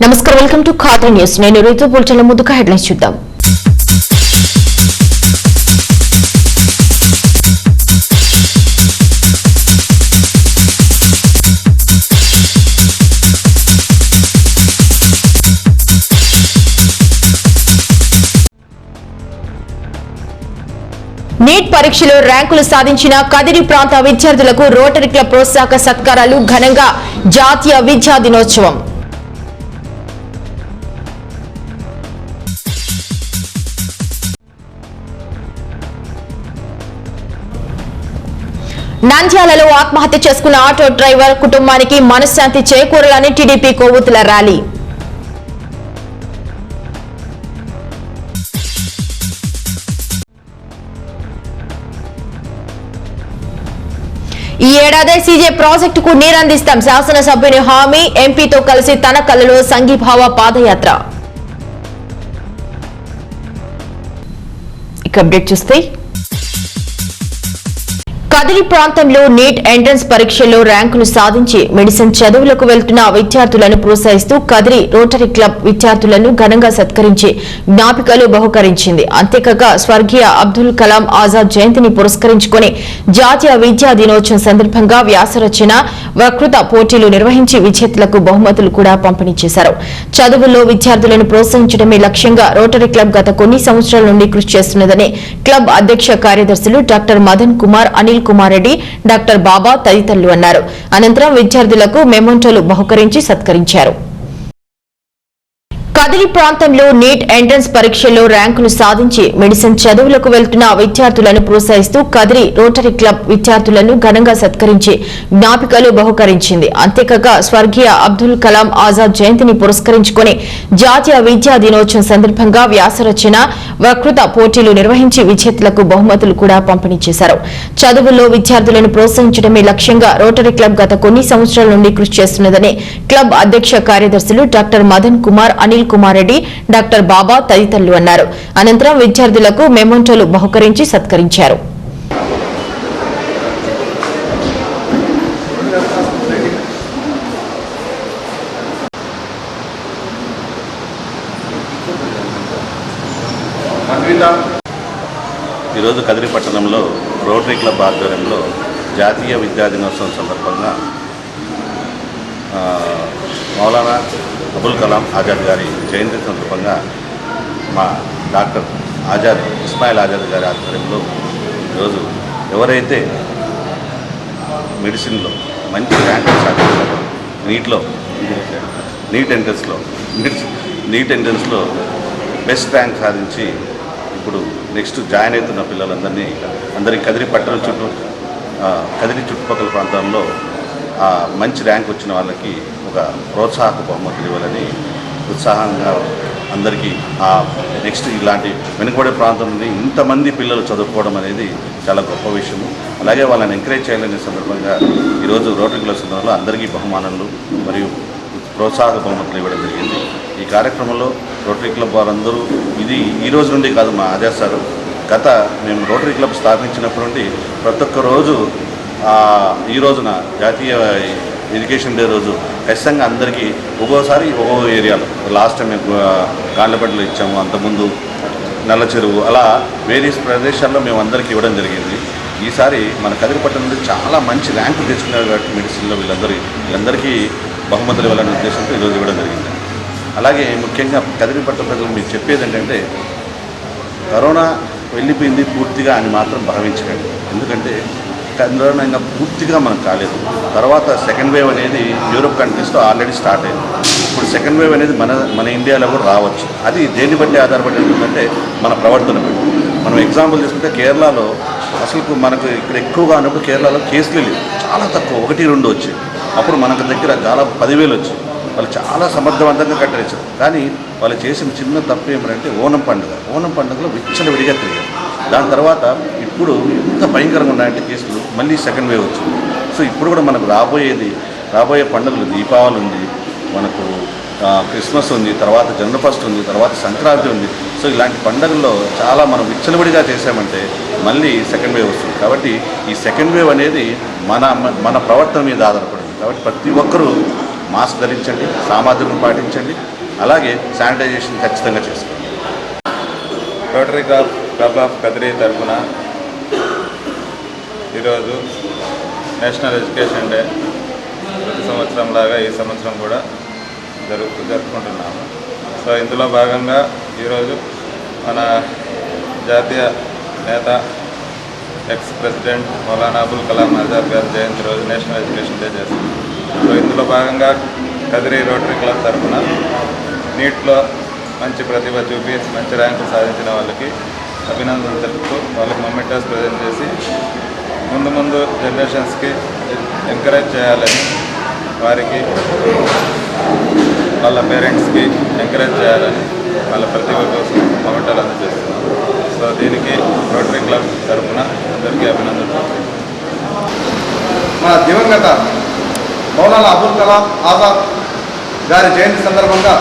నమస్కారం, welcome to Khadri news. నేను రితు. బులెటిన్ల ముందుగా హెడ్లైన్స్ చూద్దాం. నీట్ పరీక్షలో ర్యాంకులు సాధించిన కదిరి ప్రాంత విద్యార్థులకు రోటరీ క్లబ్ ప్రోత్సాహక సత్కారాలు. ఘనంగా జాతీయ విద్యా దినోత్సవం. నంద్యాలలో ఆత్మహత్య చేసుకున్న ఆటో డ్రైవర్ కుటుంబానికి మనశ్శాంతి చేకూరాలని టీడీపీ కొవ్వొత్తుల ర్యాలీ. ఈ ఏడాది సీజే ప్రాజెక్టుకు నీరందిస్తాం. శాసనసభ్యుని హామీ. ఎంపీతో కలిసి తన కళ్ళలో సంఘీభావ పాదయాత్ర. ఇక అప్డేట్ చూస్తే, కదిరి ప్రాంతంలో నీట్ ఎంట్రన్స్ పరీక్షల్లో ర్యాంకులు సాధించి మెడిసిన్ చదువులకు వెళ్తున్న విద్యార్థులను ప్రోత్సహిస్తూ కదిరి రోటరీ క్లబ్ విద్యార్థులను ఘనంగా సత్కరించి జ్ఞాపికలు బహుకరించింది. అంతేకాక స్వర్గీయ అబ్దుల్ కలాం ఆజాద్ జయంతిని పురస్కరించుకుని జాతీయ విద్యా దినోత్సవం సందర్భంగా వ్యాసరచన, వక్తృత పోటీలు నిర్వహించి విజేతలకు బహుమతులు కూడా పంపిణీ చేశారు. చదువుల్లో విద్యార్థులను ప్రోత్సహించడమే లక్ష్యంగా రోటరీ క్లబ్ గత కొన్ని సంవత్సరాల నుండి కృషి చేస్తున్నదని క్లబ్ అధ్యక్ష కార్యదర్శులు డాక్టర్ మదన్ కుమార్, అనిల్ కుమార్ రెడ్డి, డాక్టర్ బాబా తదితరులు అన్నారు. అనంతరం విద్యార్థులకు మెమోంటోలు బహుకరించి సత్కరించారు. కదిరి ప్రాంతంలో నీట్ ఎంట్రన్స్ పరీక్షల్లో ర్యాంకులు సాధించి మెడిసిన్ చదువులకు వెళ్తున్న విద్యార్థులను ప్రోత్సహిస్తూ కదిరి రోటరీ క్లబ్ విద్యార్థులను ఘనంగా సత్కరించి జ్ఞాపికలు బహుకరించింది. అంతేకాక స్వర్గీయ అబ్దుల్ కలాం ఆజాద్ జయంతిని పురస్కరించుకుని జాతీయ విద్యా దినోత్సవం సందర్భంగా వ్యాసరచన, వక్తృత పోటీలు నిర్వహించి విజేతలకు బహుమతులు కూడా పంపిణీ చేశారు. చదువుల్లో విద్యార్థులను ప్రోత్సహించడమే లక్ష్యంగా రోటరీ క్లబ్ గత కొన్ని సంవత్సరాల నుండి కృషి చేస్తున్నదని క్లబ్ అధ్యక్ష కార్యదర్శులు డాక్టర్ మదన్ కుమార్, అనిల్ కుమార్ రెడ్డి, డాక్టర్ బాబా తదితరులు అన్నారు. అనంతరం విద్యార్థులకు మెమోంటోలు బహుకరించి సత్కరించారు. ఈరోజు కదిరి పట్టణంలో రోటరీ క్లబ్ ఆధ్వర్యంలో జాతీయ విద్యా దినోత్సవం సందర్భంగా మౌలానా అబుల్ కలాం ఆజాద్ గారి జయంతి సందర్భంగా మా డాక్టర్ ఇస్మాయిల్ ఆజాద్ గారి ఆధ్వర్యంలో ఈరోజు ఎవరైతే మెడిసిన్లో మంచి ర్యాంకులు సాధించారో నీట్ ఎంట్రన్స్లో బెస్ట్ ర్యాంక్ సాధించి ఇప్పుడు నెక్స్ట్ జాయిన్ అవుతున్న పిల్లలందరికీ కదిరి చుట్టుపక్కల ప్రాంతాల్లో మంచి ర్యాంక్ వచ్చిన వాళ్ళకి ఒక ప్రోత్సాహక బహుమతులు ఇవ్వాలని ఉత్సాహంగా అందరికీ నెక్స్ట్ ఇలాంటి వెనుకబడే ప్రాంతం నుండి ఇంతమంది పిల్లలు చదువుకోవడం అనేది చాలా గొప్ప విషయము. అలాగే వాళ్ళని ఎంకరేజ్ చేయాలనే సందర్భంగా ఈరోజు రోటరీ క్లబ్ సందర్భంలో అందరికీ బహుమానాలు మరియు ప్రోత్సాహక బహుమతులు ఇవ్వడం జరిగింది. ఈ కార్యక్రమంలో రోటరీ క్లబ్ వారందరూ ఈ రోజు నుండి కాదు, మా ఆజాద్ సార్ మేము రోటరీ క్లబ్ స్థాపించినప్పటి నుండి ప్రతి ఒక్క రోజు ఈ రోజున జాతీయ ఎడ్యుకేషన్ డే రోజు ఖచ్చితంగా అందరికీ ఒక్కోసారి ఒక్కో ఏరియాలో, లాస్ట్ టైం మేము గాండ్లపేటలో ఇచ్చాము, అంతకుముందు నల్ల చెరువు, అలా వేరియస్ ప్రదేశాల్లో మేము అందరికీ ఇవ్వడం జరిగింది. ఈసారి మన కదిరి పట్టణం నుండి చాలా మంచి ర్యాంకు తెచ్చుకున్నారు కాబట్టి మెడిసిన్లో వీళ్ళందరికీ బహుమతులు ఇవ్వాలనే ఉద్దేశంతో ఈరోజు ఇవ్వడం జరిగింది. అలాగే ముఖ్యంగా కదిరి పట్టణ ప్రజలు మీకు చెప్పేది ఏంటంటే, కరోనా వెళ్ళిపోయింది పూర్తిగా అని మాత్రం భావించకండి. ఎందుకంటే కరోనా పూర్తిగా మనకు కాలేదు. తర్వాత సెకండ్ వేవ్ అనేది యూరోప్ కంట్రీస్లో ఆల్రెడీ స్టార్ట్ అయింది. ఇప్పుడు సెకండ్ వేవ్ అనేది మన ఇండియాలో కూడా రావచ్చు. అది దేన్ని బట్టి ఆధారపడి ఉంటుందంటే మన ప్రవర్తన బట్టి. మనం ఎగ్జాంపుల్ తీసుకుంటే కేరళలో అసలు మనకు ఇక్కడ ఎక్కువగా ఉన్నప్పుడు కేరళలో కేసులు లేవు, చాలా తక్కువ, 1-2 వచ్చాయి. అప్పుడు మనకు దగ్గర చాలా 10,000 వచ్చాయి. వాళ్ళు చాలా సమర్థవంతంగా కట్టడించారు. కానీ వాళ్ళు చేసిన చిన్న తప్పు ఏమంటే ఓణం పండుగలో విచ్చలవిడిగా తిరిగారు. దాని తర్వాత ఇప్పుడు ఎంత భయంకరంగా ఉన్నాయంటే కేసులు, మళ్ళీ సెకండ్ వేవ్ వచ్చింది. సో ఇప్పుడు కూడా మనకు రాబోయే పండుగలు, దీపావళి ఉంది, మనకు క్రిస్మస్ ఉంది, తర్వాత జనవరి 1 ఉంది, తర్వాత సంక్రాంతి ఉంది. సో ఇలాంటి పండుగల్లో చాలా మనం విచ్చలవిడిగా చేసామంటే మళ్ళీ సెకండ్ వేవ్ వస్తుంది. కాబట్టి ఈ సెకండ్ వేవ్ అనేది మన ప్రవర్తన మీద ఆధారపడింది. కాబట్టి ప్రతి ఒక్కరూ మాస్క్ ధరించండి, సామాజికం పాటించండి, అలాగే శానిటైజేషన్ ఖచ్చితంగా చేసుకోండి. రోటరీ క్లబ్ ఆఫ్ కదిరి తరఫున ఈరోజు నేషనల్ ఎడ్యుకేషన్ డే ప్రతి సంవత్సరం లాగా ఈ సంవత్సరం కూడా జరుపుకుంటున్నాము. సో ఇందులో భాగంగా ఈరోజు మన జాతీయ నేత ఎక్స్ ప్రెసిడెంట్ మౌలానా అబుల్ కలాం ఆజాద్ గారి జయంతి రోజు నేషనల్ ఎడ్యుకేషన్ డే చేస్తుంది. సో ఇందులో భాగంగా కదిరి రోటరీ క్లబ్ తరఫున నీట్లో మంచి ప్రతిభ చూపి మంచి ర్యాంకు సాధించిన వాళ్ళకి అభినందనలు తెలుపుతూ వాళ్ళకి మొమెంటోస్ ప్రజెంట్ చేసి ముందు జనరేషన్స్కి ఎంకరేజ్ చేయాలని, వారికి వాళ్ళ పేరెంట్స్కి ఎంకరేజ్ చేయాలని వాళ్ళ ప్రతిభ కోసం మొమెంటోలు అందజేస్తున్నాం. సో దీనికి రోటరీ క్లబ్ తరఫున అందరికీ అభినందనలు. మన దివంగత మౌలానా అబుల్ కలాం ఆజాద్ గారి జయంతి సందర్భంగా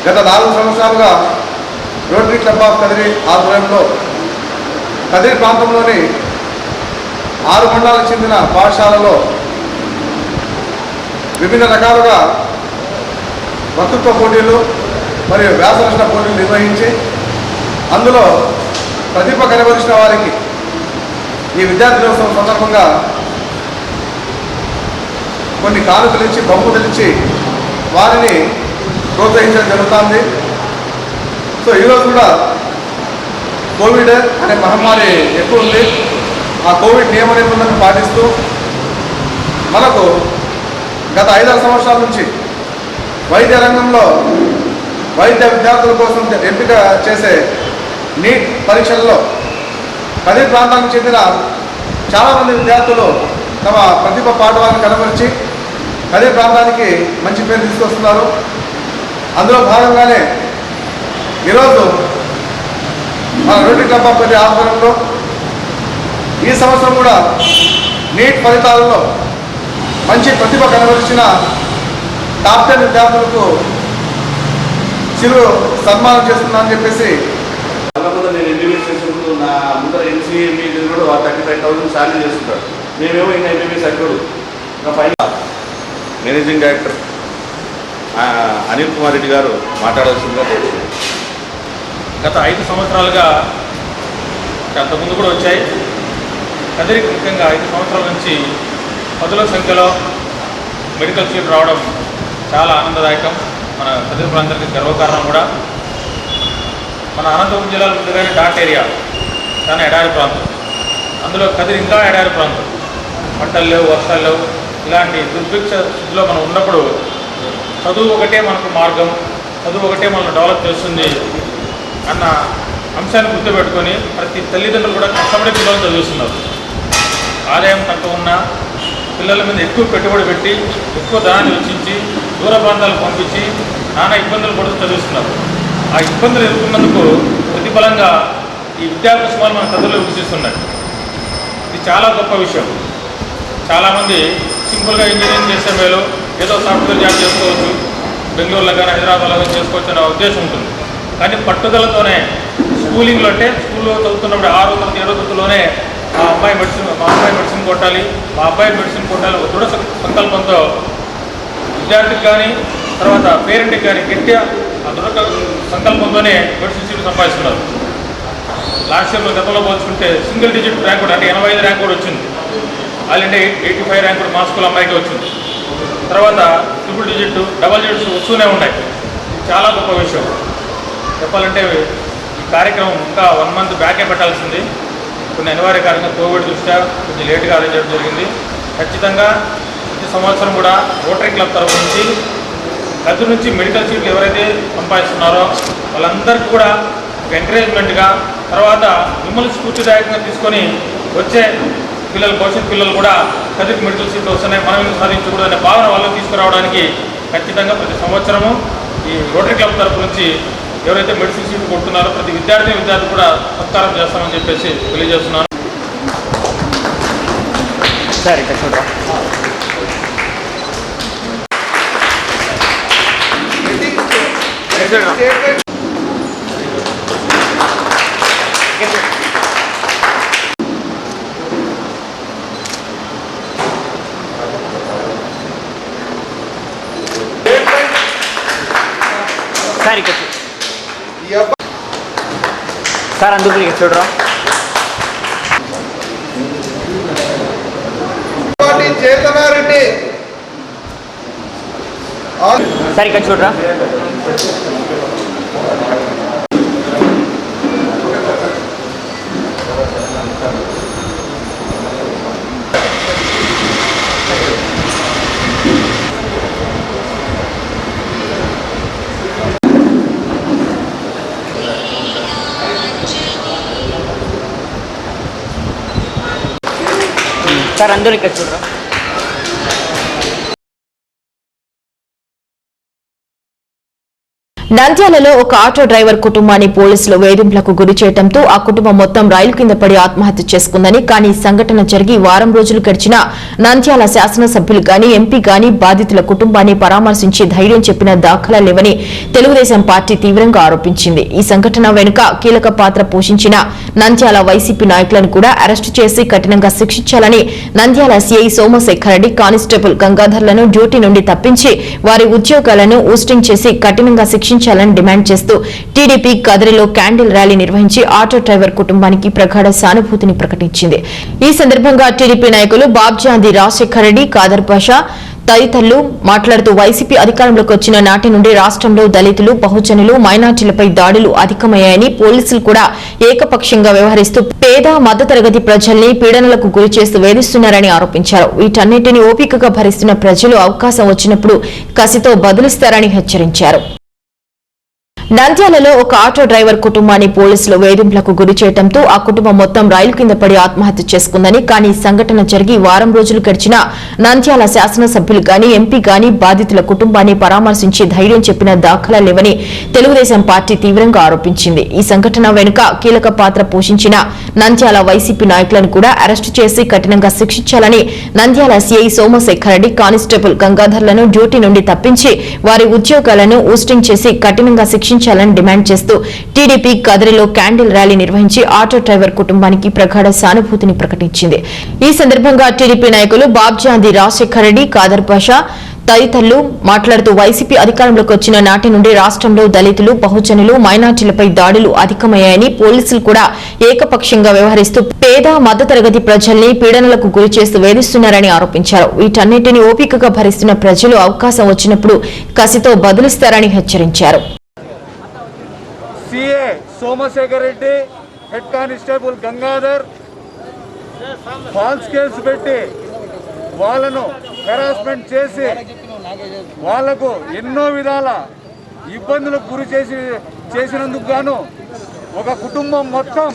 గత 4 సంవత్సరాలుగా రోటరీ క్లబ్ ఆఫ్ కదిరి ఆధ్వర్యంలో కదిరి ప్రాంతంలోని 6 మండలాలకు చెందిన పాఠశాలలో వివిధ రకాలుగా వక్తృత్వ పోటీలు మరియు వ్యాసరచన పోటీలు నిర్వహించి అందులో ప్రతిభ కనబరిచిన వారికి ఈ విద్యార్థి దినోత్సవం సందర్భంగా కొన్ని కానుకలు ఇచ్చి బహుమతులు ఇచ్చి వారిని ప్రోత్సహించడం జరుగుతుంది. సో ఈరోజు కూడా కోవిడ్ అనే మహమ్మారి ఎక్కువ ఉంది. ఆ కోవిడ్ నియమ నిబంధనలను పాటిస్తూ మనకు గత 5-6 సంవత్సరాల నుంచి వైద్య రంగంలో వైద్య విద్యార్థుల కోసం ఎంపిక చేసే నీట్ పరీక్షల్లో కదిరి ప్రాంతానికి చెందిన చాలామంది విద్యార్థులు తమ ప్రతిభ పాఠవాలను కనబరిచి కదిరి ప్రాంతానికి మంచి పేరు తీసుకొస్తున్నారు. అందులో భాగంగానే ఈరోజు మన రోటరీ క్లబ్ ఆఫ్ కదిరి ఆధ్వర్యంలో ఈ సంవత్సరం కూడా నీట్ ఫలితాలలో మంచి ప్రతిభ కనబరిచిన టాప్ 10 విద్యార్థులకు చిరు సన్మానం చేస్తున్నానని చెప్పేసి నేను ఎంబీబీఎస్ చేసినప్పుడు నా ముందర ఎన్సీఏ మీరు కూడా 35,000 శాలరీ చేస్తుంటారు. మేమేమో ఇంకా ఎంబీబీఎస్ అక్కడ ఇంకా final managing director Anil Kumar Reddy గారు మాట్లాడాల్సిందిగా తెలుసు. గత 5 సంవత్సరాలుగా అంతకుముందు కూడా వచ్చాయి. కదిరికి ముఖ్యంగా 5 సంవత్సరాల నుంచి పదుల సంఖ్యలో మెడికల్ సీట్ రావడం చాలా ఆనందదాయకం. మన కదిరి ప్రాంతానికి గర్వకారణం కూడా. మన అనంతపురం జిల్లాలో ముందుగానే డాట్ ఏరియా చాలా ఎడారి ప్రాంతం, అందులో కదిరి ఇంకా ఎడారి ప్రాంతం. పంటలు లేవు, వర్షాలు లేవు. ఇలాంటి దుర్భిక్ష స్థితిలో మనం ఉన్నప్పుడు చదువు ఒకటే మనకు మార్గం, చదువు ఒకటే మనల్ని డెవలప్ చేస్తుంది అన్న అంశాన్ని గుర్తుపెట్టుకొని ప్రతి తల్లిదండ్రులు కూడా కష్టపడి పిల్లలు చదివిస్తున్నారు. ఆదాయం తక్కువ ఉన్న పిల్లల మీద ఎక్కువ పెట్టుబడి పెట్టి ఎక్కువ ధనాన్ని వెచ్చించి దూర ప్రాంతాలకు పంపించి నానా ఇబ్బందులు పడుతూ చదివిస్తున్నారు. ఆ ఇబ్బందులు ఎదుర్కొన్నందుకు ప్రతిఫలంగా ఈ విద్యా కుసుమాలు మన కథల్లో వికసిస్తున్నాయి. ఇది చాలా గొప్ప విషయం. చాలామంది సింపుల్గా ఇంజనీరింగ్ చేసే మేలు ఏదో సాఫ్ట్వేర్ జాబ్ చేసుకోవచ్చు, బెంగళూరులో కానీ హైదరాబాద్లో కానీ చేసుకోవచ్చు అనే ఉద్దేశం ఉంటుంది. కానీ పట్టుదలతోనే స్కూలింగ్లో అంటే స్కూల్లో చదువుతున్నప్పుడు 6వ తరగతి 7వ తరగతిలోనే మా అమ్మాయి మెడిసిన్ కొట్టాలి, మా అబ్బాయి మెడిసిన్ కొట్టాలి ఒక దృఢ సంకల్పంతో విద్యార్థికి కానీ తర్వాత పేరెంట్కి కానీ గట్టిగా ఆ దృఢ సంకల్పంతోనే మెడిసిన్ సీట్లు సంపాదిస్తున్నారు. లాస్ట్ ఇయర్ గతంలో పోల్చుకుంటే సింగిల్ డిజిట్ ర్యాంక్ కూడా అంటే 85 ర్యాంక్ కూడా వచ్చింది. అలాంటి 85 ర్యాంక్ కూడా మా స్కూల్ అమ్మాయికి వచ్చింది. తర్వాత ట్రిపుల్ డిజిట్, డబల్ డిజిట్స్ వస్తూనే ఉన్నాయి. చాలా గొప్ప విషయం. చెప్పాలంటే ఈ కార్యక్రమం ఇంకా 1 మంత్ బ్యాకే పెట్టాల్సింది. కొన్ని అనివార్య కారణంగా కోవిడ్ దృష్ట్యా కొంచెం లేట్గా అరేంజ్ చేయడం జరిగింది. ఖచ్చితంగా ప్రతి సంవత్సరం కూడా రోటరీ క్లబ్ తరఫు నుంచి కదిరి నుంచి మెడికల్ సీట్లు ఎవరైతే సంపాదిస్తున్నారో వాళ్ళందరికీ కూడా ఒక ఎంకరేజ్మెంట్గా తర్వాత మిమ్మల్ని స్ఫూర్తిదాయకంగా తీసుకొని వచ్చే పిల్లలు భవిష్యత్ పిల్లలు కూడా కదిరికి మెడికల్ సీట్లు వస్తున్నాయి, మనం ఎందుకు సాధించకూడదు అనే భావన వాళ్ళని తీసుకురావడానికి ఖచ్చితంగా ప్రతి సంవత్సరము ఈ రోటరీ క్లబ్ తరఫు నుంచి ఎవరైతే మెడిసిన్ సీట్లు కొట్టున్నారో ప్రతి విద్యార్థి కూడా సత్కారం చేస్తామని చెప్పేసి తెలియజేస్తున్నాను. సరే చూద్దాం. సార్ ఇక్కడ సార్ అందుకు ఇక్కడ చూడరా చేతనారెడ్డి సార్ ఇక్కడ చూడరా సార్ అందరూ ఇక్కడ చూడరా నంద్యాలలో ఒక ఆటో డ్రైవర్ కుటుంబాన్ని పోలీసులు వేధింపులకు గురి చేయడంతో ఆ కుటుంబం మొత్తం రైలు కింద పడి ఆత్మహత్య చేసుకుందని, కానీ సంఘటన జరిగి వారం రోజులు గడిచినా నంద్యాల శాసనసభ్యులు గాని ఎంపీ గాని బాధితుల కుటుంబాన్ని పరామర్శించి ధైర్యం చెప్పిన దాఖలా లేవని తెలుగుదేశం పార్టీ తీవ్రంగా ఆరోపించింది. ఈ సంఘటన వెనుక కీలక పాత్ర పోషించిన నంద్యాల వైసీపీ నాయకులను కూడా అరెస్టు చేసి కఠినంగా శిక్షించాలని నంద్యాల సీఐ సోమశేఖర్ రెడ్డి, కానిస్టేబుల్ గంగాధర్లను డ్యూటీ నుండి తప్పించి వారి ఉద్యోగాలను ఊస్టింగ్ చేసి కఠినంగా శిక్షించాలని డిమాండ్ చేస్తూ టీడీపీ కదిరిలో క్యాండిల్ ర్యాలీ నిర్వహించి ఆటో డ్రైవర్ కుటుంబానికి ప్రగాఢ సానుభూతిని ప్రకటించింది. ఈ సందర్భంగా టీడీపీ నాయకులు బాబ్జాంది రాజశేఖర్ రెడ్డి, కాదర్ పాషా తదితరులు మాట్లాడుతూ వైసీపీ అధికారంలోకి వచ్చిన నాటి నుండి రాష్ట్రంలో దళితులు, బహుజనులు, మైనార్టీలపై దాడులు అధికమయ్యాయని, పోలీసులు కూడా ఏకపక్షంగా వ్యవహరిస్తూ పేద మధ్యతరగతి ప్రజల్ని పీడనలకు గురి చేస్తూ వేధిస్తున్నారని ఆరోపించారు. వీటన్నిటిని ఓపికగా భరిస్తున్న ప్రజలు అవకాశం వచ్చినప్పుడు కసితో బదులిస్తారని హెచ్చరించారు. నంద్యాలలో ఒక ఆటో డ్రైవర్ కుటుంబాన్ని పోలీసులు వేధింపులకు గురి చేయడంతో ఆ కుటుంబం మొత్తం రైలు కింద పడి ఆత్మహత్య చేసుకుందని, కానీ సంఘటన జరిగి వారం రోజులు గడిచినా నంద్యాల శాసనసభ్యులు గాని ఎంపీ గాని బాధితుల కుటుంబాన్ని పరామర్శించి ధైర్యం చెప్పిన దాఖలా లేవని తెలుగుదేశం పార్టీ తీవ్రంగా ఆరోపించింది. ఈ సంఘటన వెనుక కీలక పాత్ర పోషించిన నంద్యాల వైసీపీ నాయకులను కూడా అరెస్టు చేసి కఠినంగా శిక్షించాలని నంద్యాల సీఐ సోమశేఖర్ రెడ్డి, కానిస్టేబుల్ గంగాధర్లను డ్యూటీ నుండి తప్పించి వారి ఉద్యోగాలను ఊస్టింగ్ చేసి కఠినంగా శిక్షించాలని డిమాండ్ చేస్తూ టీడీపీ కదిరిలో క్యాండిల్ ర్యాలీ నిర్వహించి ఆటో డ్రైవర్ కుటుంబానికి ప్రగాఢ సానుభూతిని ప్రకటించింది. ఈ సందర్భంగా టీడీపీ నాయకులు బాబ్జాంది రాజశేఖర్ రెడ్డి, కాదర్ పాషా తదితరులు మాట్లాడుతూ వైసీపీ అధికారంలోకి వచ్చిన నాటి నుండి రాష్ట్రంలో దళితులు, బహుజనులు, మైనార్టీలపై దాడులు అధికమయ్యాయని, పోలీసులు కూడా ఏకపక్షంగా వ్యవహరిస్తూ పేద మధ్యతరగతి ప్రజల్ని పీడనలకు గురి చేస్తూ వేధిస్తున్నారని ఆరోపించారు. వీటన్నిటిని ఓపికగా భరిస్తున్న ప్రజలు అవకాశం వచ్చినప్పుడు కసితో బదులిస్తారని హెచ్చరించారు. CA Somashekar Reddy, head constable Gangadhar false case పెట్టి వాళ్ళను హెరాస్మెంట్ చేసి వాళ్లకు ఎన్నో విధాల ఇబ్బందులకు గురి చేసినందుకు గాను ఒక కుటుంబం మొత్తం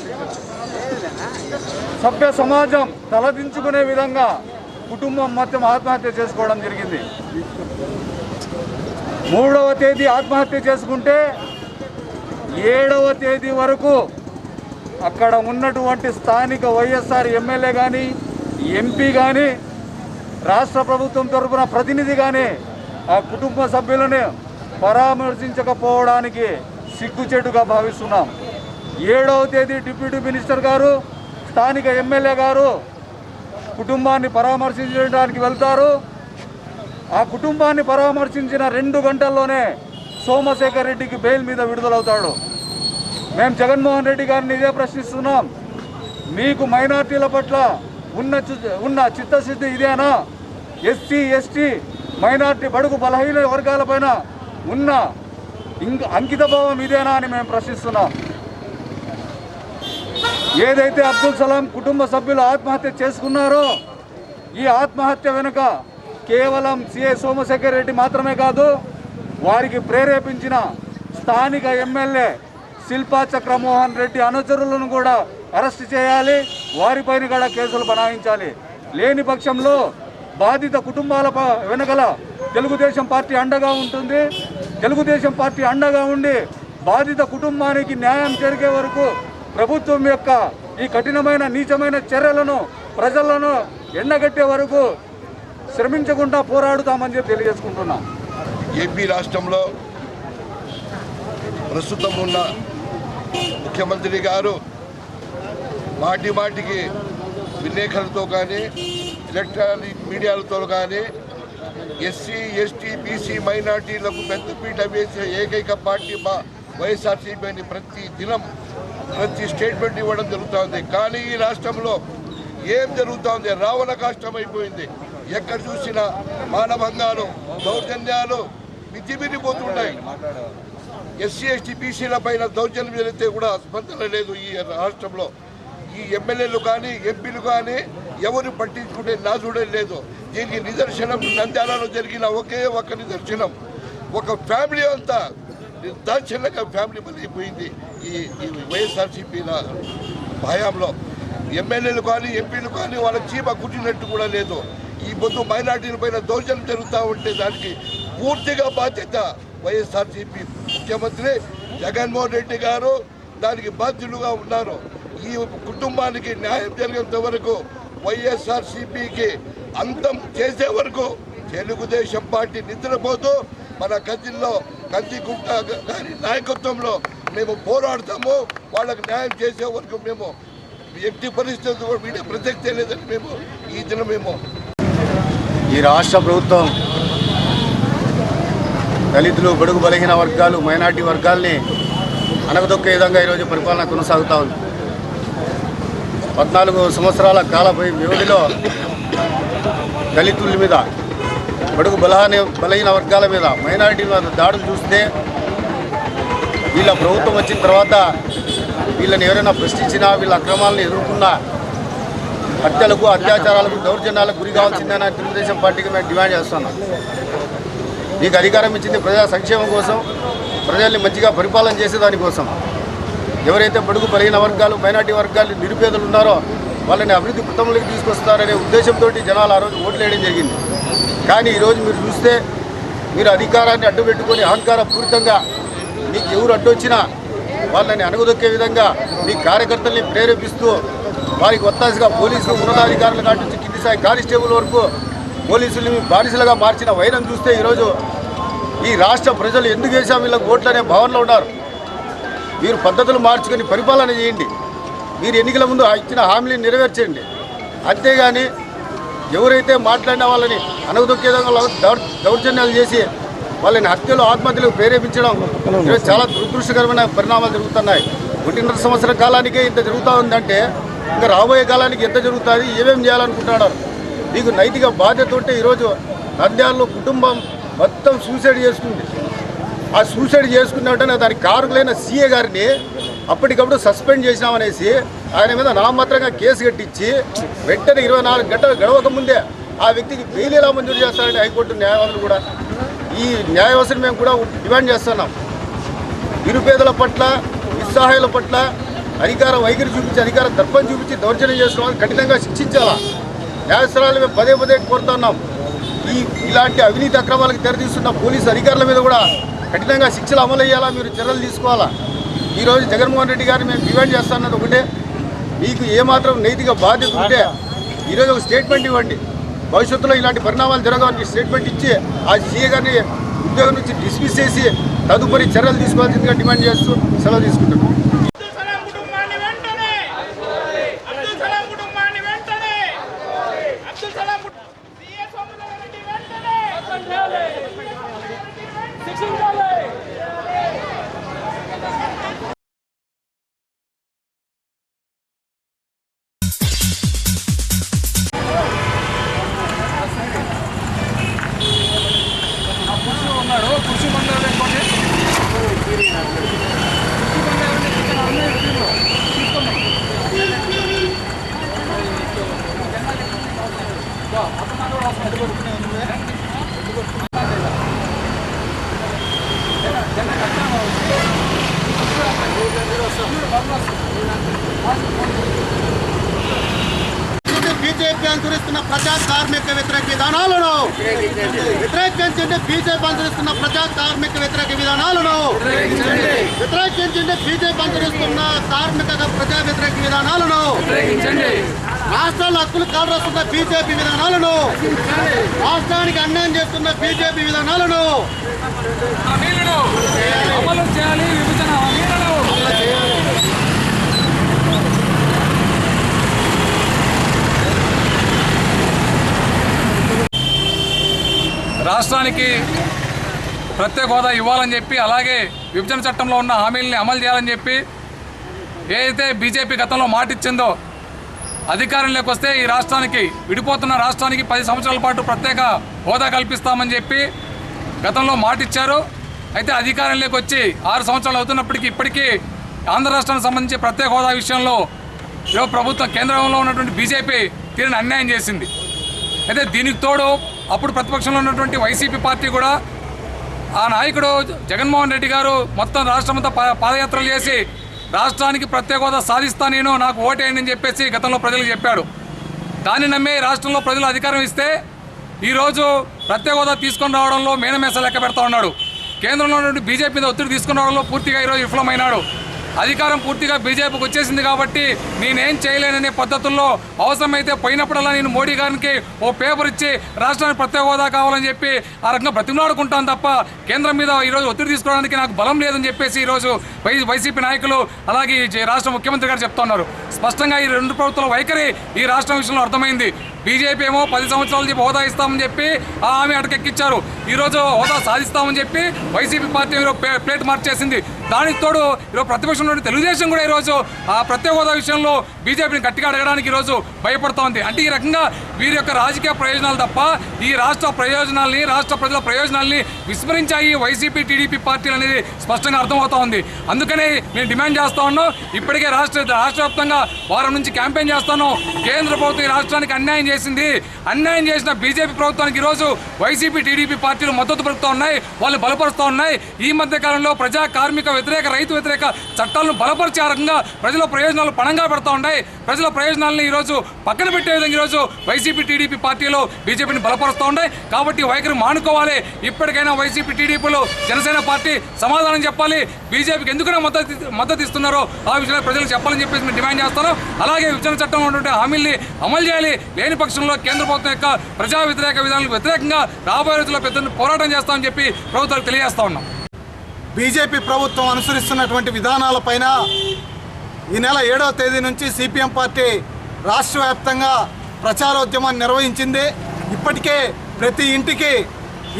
సభ్య సమాజం తలదించుకునే విధంగా కుటుంబం మొత్తం ఆత్మహత్య చేసుకోవడం జరిగింది. 3వ తేదీ ఆత్మహత్య చేసుకుంటే 7వ తేదీ వరకు అక్కడ ఉన్నటువంటి స్థానిక వైఎస్ఆర్ ఎమ్మెల్యే కానీ, ఎంపీ కానీ, రాష్ట్ర ప్రభుత్వం తరఫున ప్రతినిధి కానీ ఆ కుటుంబ సభ్యులను పరామర్శించకపోవడానికి సిగ్గుచేటుగా భావిస్తున్నాం. 7వ తేదీ డిప్యూటీ మినిస్టర్ గారు, స్థానిక ఎమ్మెల్యే గారు కుటుంబాన్ని పరామర్శించడానికి వెళ్తారు. ఆ కుటుంబాన్ని పరామర్శించిన 2 గంటల్లోనే సోమశేఖర్ రెడ్డికి బెయిల్ మీద విడుదలవుతాడు. మేము జగన్మోహన్ రెడ్డి గారిని ఇదే ప్రశ్నిస్తున్నాం. మీకు మైనార్టీల పట్ల ఉన్న చిత్తశుద్ధి ఇదేనా? ఎస్సీ, ఎస్టీ, మైనార్టీ, బడుగు బలహీన వర్గాలపైన ఉన్న అంకితభావం ఇదేనా అని మేము ప్రశ్నిస్తున్నాం. ఏదైతే అబ్దుల్ సలాం కుటుంబ సభ్యులు ఆత్మహత్య చేసుకున్నారో ఈ ఆత్మహత్య వెనుక కేవలం సిఐ సోమశేఖర్ రెడ్డి మాత్రమే కాదు, వారికి ప్రేరేపించిన స్థానిక ఎమ్మెల్యే శిల్పా చక్రమోహన్ రెడ్డి అనుచరులను కూడా అరెస్ట్ చేయాలి, వారిపైన కూడా కేసులు బనాయించాలి. లేని పక్షంలో బాధిత కుటుంబాల వెనుకల తెలుగుదేశం పార్టీ అండగా ఉంటుంది. తెలుగుదేశం పార్టీ అండగా ఉండి బాధిత కుటుంబానికి న్యాయం జరిగే వరకు ప్రభుత్వం యొక్క ఈ కఠినమైన నీచమైన చర్యలను ప్రజలను ఎండగట్టే వరకు శ్రమించకుండా పోరాడుతామని చెప్పి తెలియజేసుకుంటున్నాం. ఏపీ రాష్ట్రంలో ప్రస్తుతం ఉన్న ముఖ్యమంత్రి గారు మాటి మాటికి విలేకరులతో కానీ ఎలక్ట్రానిక్ మీడియాలతో కానీ ఎస్సీ ఎస్టీ బీసీ మైనార్టీలకు పెద్దపీట వేసే ఏకైక పార్టీ మా వైఎస్ఆర్సీపీ అని ప్రతి స్టేట్మెంట్ ఇవ్వడం జరుగుతుంది. కానీ ఈ రాష్ట్రంలో ఏం జరుగుతుంది? రావణ కాష్టం అయిపోయింది. ఎక్కడ చూసినా మానభంగాలు, దౌర్జన్యాలు మితిమీరిపోతుంటాయి. ఎస్సీ ఎస్టీ బీసీల పైన దౌర్జన్యం జరిగితే కూడా స్పందన లేదు ఈ రాష్ట్రంలో. ఈ ఎమ్మెల్యేలు కానీ ఎంపీలు కానీ ఎవరు పట్టించుకుంటే నాజుడే లేదు. దీనికి నిదర్శనం నంద్యాలలో జరిగిన ఒకే ఒక నిదర్శనం. ఒక ఫ్యామిలీ అంతా నిర్దాక్షిణ్యంగా ఫ్యామిలీ బలైపోయింది ఈ వైఎస్ఆర్సీపీ హయాంలో. ఎమ్మెల్యేలు కానీ ఎంపీలు కానీ వాళ్ళ చీమ కుట్టినట్టు కూడా లేదు. ఈ పొద్దు మైనార్టీల పైన దౌర్జన్యం జరుగుతూ ఉంటే దానికి పూర్తిగా బాధ్యత వైఎస్ఆర్సీపీ ముఖ్యమంత్రి జగన్మోహన్ రెడ్డి గారు దానికి బాధ్యులుగా ఉన్నారు. ఈ కుటుంబానికి న్యాయం జరిగేంత వరకు, వైఎస్ఆర్సీపీకి అంతం చేసే వరకు తెలుగుదేశం పార్టీ నిద్రపోతూ మన కందికుంట గారి నాయకత్వంలో మేము పోరాడతాము. వాళ్ళకి న్యాయం చేసే వరకు మేము ఎట్టి పరిస్థితుల్లో వీడే ప్రసక్తే లేదని మేము ఈ దినం ఈ రాష్ట్ర ప్రభుత్వం దళితులు, బడుగు బలహీన వర్గాలు, మైనార్టీ వర్గాల్ని అనగదొక్కే విధంగా ఈరోజు పరిపాలన కొనసాగుతూ ఉంది. 14 సంవత్సరాల కాల వ్యవధిలో దళితుల మీద, బడుగు బలహీన వర్గాల మీద, మైనారిటీ మీద దాడులు చూస్తే వీళ్ళ ప్రభుత్వం వచ్చిన తర్వాత వీళ్ళని ఎవరైనా ప్రశ్నించినా, వీళ్ళ అక్రమాలను ఎదుర్కొన్నా హత్యలకు, అత్యాచారాలకు, దౌర్జన్యాలకు గురి కావాల్సిందని తెలుగుదేశం పార్టీకి మేము డిమాండ్ చేస్తున్నాం. మీకు అధికారం ఇచ్చింది ప్రజా సంక్షేమం కోసం, ప్రజల్ని మంచిగా పరిపాలన చేసేదానికోసం. ఎవరైతే బడుగు బలహీన వర్గాలు, మైనార్టీ వర్గాలు, నిరుపేదలు ఉన్నారో వాళ్ళని అభివృద్ధి పథంలోకి తీసుకొస్తారనే ఉద్దేశంతో జనాలు ఆ రోజు ఓట్లు వేయడం జరిగింది. కానీ ఈరోజు మీరు చూస్తే మీరు అధికారాన్ని అడ్డుపెట్టుకొని అహంకారపూరితంగా మీకు ఎవరు అడ్డొచ్చినా వాళ్ళని అణగదొక్కే విధంగా మీ కార్యకర్తల్ని ప్రేరేపిస్తూ వారికి ఒత్తాసిగా పోలీసులు, ఉన్నతాధికారుల కాటి నుంచి కింది స్థాయి కానిస్టేబుల్ వరకు పోలీసుల్ని బానిసలుగా మార్చిన వైరం చూస్తే ఈరోజు ఈ రాష్ట్ర ప్రజలు ఎందుకు వేసాం వీళ్ళకి ఓట్లు అనే భావనలో ఉన్నారు. మీరు పద్ధతులు మార్చుకొని పరిపాలన చేయండి. మీరు ఎన్నికల ముందు ఇచ్చిన హామీని నెరవేర్చండి. అంతేగాని ఎవరైతే మాట్లాడిన వాళ్ళని అనగదొక్కే దౌర్జన్యాలు చేసి వాళ్ళని హత్యలు, ఆత్మహత్యలకు ప్రేరేపించడం చాలా దురదృష్టకరమైన పరిణామాలు జరుగుతున్నాయి. 1.5 సంవత్సరం కాలానికే ఇంత జరుగుతూ ఉందంటే ఇంకా రాబోయే కాలానికి ఎంత జరుగుతుంది, ఏమేమి చేయాలనుకుంటున్నారు? మీకు నైతిక బాధ్యత ఉంటే ఈరోజు నంద్యాలలో కుటుంబం మొత్తం సూసైడ్ చేసుకుంది. ఆ సూసైడ్ చేసుకున్న వెంటనే దానికి కారకులైన సీఏ గారిని అప్పటికప్పుడు సస్పెండ్ చేసినామనేసి ఆయన మీద నామమాత్రంగా కేసు కట్టించి వెంటనే 24 గంటలు గడవక ముందే ఆ వ్యక్తికి బెయిల్ ఎలా మంజూరు చేస్తారని హైకోర్టు న్యాయవాదులు కూడా ఈ న్యాయవ్యవస్థను మేము కూడా డిమాండ్ చేస్తున్నాం. నిరుపేదల పట్ల, నిస్సహాయుల పట్ల అధికార వైఖరి చూపించి, అధికార దర్పం చూపించి దౌర్జన్యం చేసిన వాళ్ళని కఠినంగా శిక్షించాలా. న్యాయస్థానాలు మేము పదే కోరుతున్నాం. ఇలాంటి అవినీతి అక్రమాలకు తెరతీస్తున్న పోలీసు అధికారుల మీద కూడా కఠినంగా శిక్షలు అమలు అయ్యేలా మీరు చర్యలు తీసుకోవాలా. ఈరోజు జగన్మోహన్ రెడ్డి గారిని మేము డిమాండ్ చేస్తున్నది ఒకటే, మీకు ఏమాత్రం నైతిక బాధ్యత ఉంటే ఈరోజు ఒక స్టేట్మెంట్ ఇవ్వండి. భవిష్యత్తులో ఇలాంటి పరిణామాలు జరగవని స్టేట్మెంట్ ఇచ్చి ఆ సీఏ గారిని ఉద్యోగం నుంచి డిస్మిస్ చేసి తదుపరి చర్యలు తీసుకోవాల్సిందిగా డిమాండ్ చేస్తూ సెలవు తీసుకుంటున్నాం. బీజేపీ అనుసరిస్తున్న ప్రజా కార్మిక వ్యతిరేక విధానాలను వ్యతిరేకించండి. బీజేపీ అనుసరిస్తున్న ప్రజా కార్మిక వ్యతిరేక విధానాలను వ్యతిరేకించండి. బీజేపీ అనుసరిస్తున్న కార్మిక ప్రజా వ్యతిరేక విధానాలను రాష్ట్రాల హక్కులు కాలరాస్తున్న బీజేపీ విధానాలను, రాష్ట్రానికి అన్యాయం చేస్తున్న బీజేపీ విధానాలను అమలు చేయాలి. విభజన హామీలను అమలు చేయాలి. రాష్ట్రానికి ప్రత్యేక హోదా ఇవ్వాలని చెప్పి, అలాగే విభజన చట్టంలో ఉన్న హామీలని అమలు చేయాలని చెప్పి ఏదైతే బీజేపీ గతంలో మాటిచ్చిందో, అధికారంలోకి వస్తే ఈ రాష్ట్రానికి, విడిపోతున్న రాష్ట్రానికి 10 సంవత్సరాల పాటు ప్రత్యేక హోదా కల్పిస్తామని చెప్పి గతంలో మాటిచ్చారు. అయితే అధికారంలోకి వచ్చి 6 సంవత్సరాలు అవుతున్నప్పటికీ ఇప్పటికీ ఆంధ్ర రాష్ట్రానికి సంబంధించి ప్రత్యేక హోదా విషయంలో ప్రభుత్వం, కేంద్రంలో ఉన్నటువంటి బీజేపీ తీరని అన్యాయం చేసింది. అయితే దీనికి తోడు అప్పుడు ప్రతిపక్షంలో ఉన్నటువంటి వైసీపీ పార్టీ కూడా, ఆ నాయకుడు జగన్మోహన్ రెడ్డి గారు మొత్తం రాష్ట్రమంతా పాదయాత్రలు చేసి రాష్ట్రానికి ప్రత్యేక హోదా సాధిస్తా, నేను నాకు ఓటేయండి అని చెప్పేసి గతంలో ప్రజలకు చెప్పాడు. దాన్ని నమ్మి రాష్ట్రంలో ప్రజలు అధికారం ఇస్తే ఈరోజు ప్రత్యేక హోదా తీసుకొని రావడంలో మేనమేస లెక్క పెడతా ఉన్నాడు. కేంద్రంలో ఉన్నటువంటి బీజేపీ మీద ఒత్తిడి తీసుకుని రావడంలో పూర్తిగా ఈరోజు విఫలమైనాడు. అధికారం పూర్తిగా బీజేపీకి వచ్చేసింది కాబట్టి నేనేం చేయలేననే పద్ధతుల్లో అవసరమైతే పోయినప్పుడల్లా నేను మోడీ గారికి ఓ పేపర్ ఇచ్చి రాష్ట్రానికి ప్రత్యేక హోదా కావాలని చెప్పి ఆ రకంగా బ్రతిమలాడుకుంటాను తప్ప కేంద్రం మీద ఈరోజు ఒత్తిడి తీసుకోవడానికి నాకు బలం లేదని చెప్పేసి ఈరోజు వైసీపీ నాయకులు అలాగే రాష్ట్ర ముఖ్యమంత్రి గారు చెప్తున్నారు. స్పష్టంగా ఈ రెండు ప్రభుత్వాల వైఖరి ఈ రాష్ట్రం విషయంలో అర్థమైంది. బీజేపీ ఏమో 10 సంవత్సరాలు చెప్పి హోదా ఇస్తామని చెప్పి ఆ హామీ అటకెక్కించారు. ఈరోజు హోదా సాధిస్తామని చెప్పి వైసీపీ పార్టీ ప్లేట్ మార్చేసింది. దానికి తోడు ఈరోజు ప్రతిపక్షంలో తెలుగుదేశం కూడా ఈరోజు ఆ ప్రత్యేక హోదా విషయంలో బీజేపీని గట్టిగా అడగడానికి ఈరోజు భయపడుతోంది. అంటే ఈ రకంగా వీరి యొక్క రాజకీయ ప్రయోజనాలు తప్ప ఈ రాష్ట్ర ప్రయోజనాల్ని, రాష్ట్ర ప్రజల ప్రయోజనాల్ని విస్మరించాయి వైసీపీ, టీడీపీ పార్టీలు అనేది స్పష్టంగా అర్థమవుతా ఉంది. అందుకనే మేము డిమాండ్ చేస్తా ఉన్నాం. ఇప్పటికే రాష్ట్ర వ్యాప్తంగా వారం నుంచి క్యాంపెయిన్ చేస్తాను. కేంద్ర ప్రభుత్వం ఈ రాష్ట్రానికి అన్యాయం చేసింది. అన్యాయం చేసిన బీజేపీ ప్రభుత్వానికి ఈరోజు వైసీపీ, టీడీపీ పార్టీలు మద్దతు పలుకుతూ ఉన్నాయి, వాళ్ళు బలపరుస్తూ ఉన్నాయి. ఈ మధ్య కాలంలో ప్రజా, కార్మిక వ్యతిరేక, రైతు వ్యతిరేక చట్టాలను బలపరిచే రకంగా ప్రజల ప్రయోజనాలు పణంగా పెడతా ఉన్నాయి. ప్రజల ప్రయోజనాలను ఈరోజు పక్కన పెట్టే విధంగా ఈరోజు వైసీపీ, టీడీపీ పార్టీలు బీజేపీని బలపరుస్తూ ఉన్నాయి. కాబట్టి వైఖరి మానుకోవాలి. ఇప్పటికైనా వైసీపీ, టీడీపీలు, జనసేన పార్టీ సమాధానం చెప్పాలి. బీజేపీకి ఎందుకైనా మద్దతు ఇస్తున్నారో ఆ విషయంలో ప్రజలకు చెప్పాలని చెప్పేసి మేము డిమాండ్ చేస్తాను. అలాగే విభజన చట్టంలో ఉన్నటువంటి హామీల్ని అమలు చేయాలి. లేని పక్షంలో కేంద్ర ప్రభుత్వం యొక్క ప్రజా వ్యతిరేక విధానాలకు వ్యతిరేకంగా రాబోయే రోజుల్లో పెద్ద పోరాటం చేస్తామని చెప్పి ప్రభుత్వాలకు తెలియజేస్తా ఉన్నాం. బీజేపీ ప్రభుత్వం అనుసరిస్తున్నటువంటి విధానాలపైన ఈ నెల 7వ తేదీ నుంచి సిపిఎం పార్టీ రాష్ట్ర వ్యాప్తంగా ప్రచారోద్యమాన్ని నిర్వహించింది. ఇప్పటికే ప్రతి ఇంటికి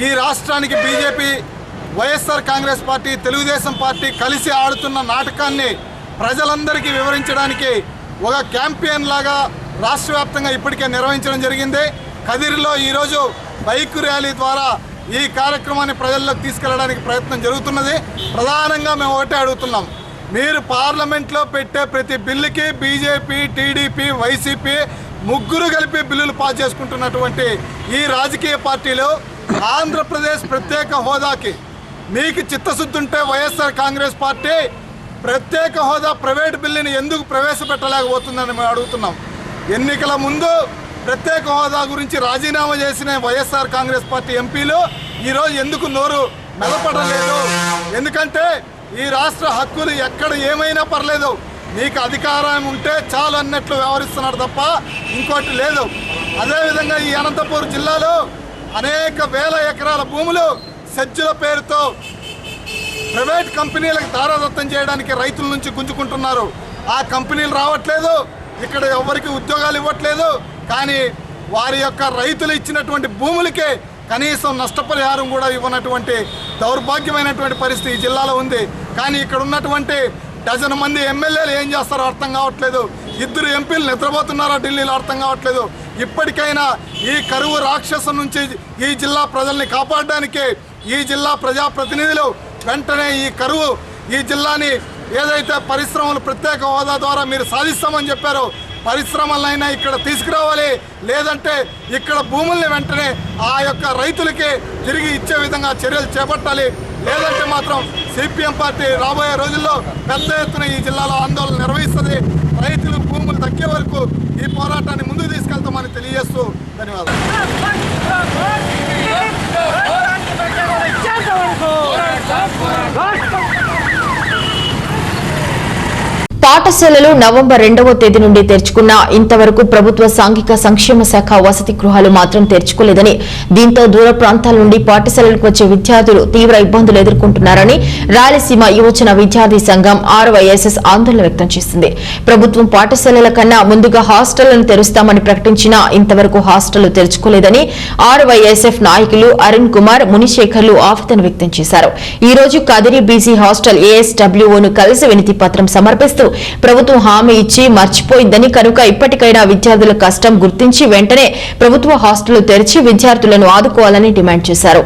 ఈ రాష్ట్రానికి BJP, YSR Congress party, Telugu Desam party కలిసి ఆడుతున్న నాటకాన్ని ప్రజలందరికీ వివరించడానికి ఒక క్యాంపెయిన్ లాగా రాష్ట్ర వ్యాప్తంగా ఇప్పటికే నిర్వహించడం జరిగింది. కదిరిలో ఈరోజు బైక్ ర్యాలీ ద్వారా ఈ కార్యక్రమాన్ని ప్రజల్లోకి తీసుకెళ్లడానికి ప్రయత్నం జరుగుతున్నది. ప్రధానంగా మేము ఒకటే అడుగుతున్నాం, మీరు పార్లమెంట్లో పెట్టే ప్రతి బిల్లుకి బీజేపీ, టీడీపీ, వైసీపీ ముగ్గురు కలిపి బిల్లులు పాస్ చేసుకుంటున్నటువంటి ఈ రాజకీయ పార్టీలు ఆంధ్రప్రదేశ్ ప్రత్యేక హోదాకి మీకు చిత్తశుద్ధి ఉంటే వైఎస్ఆర్ కాంగ్రెస్ పార్టీ ప్రత్యేక హోదా ప్రైవేట్ బిల్లుని ఎందుకు ప్రవేశపెట్టలేకపోతుందని మేము అడుగుతున్నాం. ఎన్నికల ముందు ప్రత్యేక హోదా గురించి రాజీనామా చేసిన వైఎస్ఆర్ కాంగ్రెస్ పార్టీ ఎంపీలు ఈరోజు ఎందుకు నోరు మెదపడలేదు? ఎందుకంటే ఈ రాష్ట్ర హక్కులు ఎక్కడ ఏమైనా పర్లేదు, మీకు అధికారం ఉంటే చాలు అన్నట్లు వ్యవహరిస్తున్నారు తప్ప ఇంకోటి లేదు. అదేవిధంగా ఈ అనంతపురం జిల్లాలో అనేక వేల ఎకరాల భూములు సజ్జుల పేరుతో ప్రైవేట్ కంపెనీలకు తారాదత్తం చేయడానికి రైతుల నుంచి గుంజుకుంటున్నారు. ఆ కంపెనీలు రావట్లేదు, ఇక్కడ ఎవరికి ఉద్యోగాలు ఇవ్వట్లేదు. కానీ వారి యొక్క రైతులు ఇచ్చినటువంటి భూములకే కనీసం నష్టపరిహారం కూడా ఇవ్వనటువంటి దౌర్భాగ్యమైనటువంటి పరిస్థితి ఈ జిల్లాలో ఉంది. కానీ ఇక్కడ ఉన్నటువంటి డజన్ మంది ఎమ్మెల్యేలు ఏం చేస్తారో అర్థం కావట్లేదు. 2 ఎంపీలు నిద్రపోతున్నారో ఢిల్లీలో అర్థం కావట్లేదు. ఇప్పటికైనా ఈ కరువు రాక్షసం నుంచి ఈ జిల్లా ప్రజల్ని కాపాడడానికి ఈ జిల్లా ప్రజాప్రతినిధులు వెంటనే ఈ కరువు, ఈ జిల్లాని ఏదైతే పరిశ్రమలు ప్రత్యేక హోదా ద్వారా మీరు సాధిస్తామని చెప్పారో పరిశ్రమలైనా ఇక్కడ తీసుకురావాలి. లేదంటే ఇక్కడ భూముల్ని వెంటనే ఆ యొక్క రైతులకి తిరిగి ఇచ్చే విధంగా చర్యలు చేపట్టాలి. లేదంటే మాత్రం సిపిఎం పార్టీ రాబోయే రోజుల్లో పెద్ద ఎత్తున ఈ జిల్లాలో ఆందోళన నిర్వహిస్తుంది. రైతులు భూములు దక్కే వరకు ఈ పోరాటాన్ని ముందుకు తీసుకెళ్తామని తెలియజేస్తూ ధన్యవాదాలు. పాఠశాలలు నవంబర్ 2వ తేదీ నుండి తెరుచుకున్న ఇంతవరకు ప్రభుత్వ సాంఘిక సంక్షేమ శాఖ వసతి గృహాలు మాత్రం తెరుచుకోలేదని, దీంతో దూర ప్రాంతాల నుండి పాఠశాలలకు వచ్చే విద్యార్థులు తీవ్ర ఇబ్బందులు ఎదుర్కొంటున్నారని రాయలసీమ యువజన విద్యార్థి సంఘం RYSS ఆందోళన వ్యక్తం చేసింది. ప్రభుత్వం పాఠశాలల కన్నా ముందుగా హాస్టళ్లను తెరుస్తామని ప్రకటించినా ఇంతవరకు హాస్టళ్లు తెరుచుకోలేదని RYSF నాయకులు అరుణ్ కుమార్, మునిశేఖర్లు ఆవేదన వ్యక్తం చేశారు. ఈ రోజు కదిరి బీసీ హాస్టల్ ASWOను కలిసి వినతి పత్రం సమర్పిస్తూ ప్రభుత్వం హామీ ఇచ్చి మర్చిపోయిందని, కనుక ఇప్పటికైనా విద్యార్థుల కష్టం గుర్తించి వెంటనే ప్రభుత్వ హాస్టళ్లు తెరిచి విద్యార్థులను ఆదుకోవాలని డిమాండ్ చేశారు.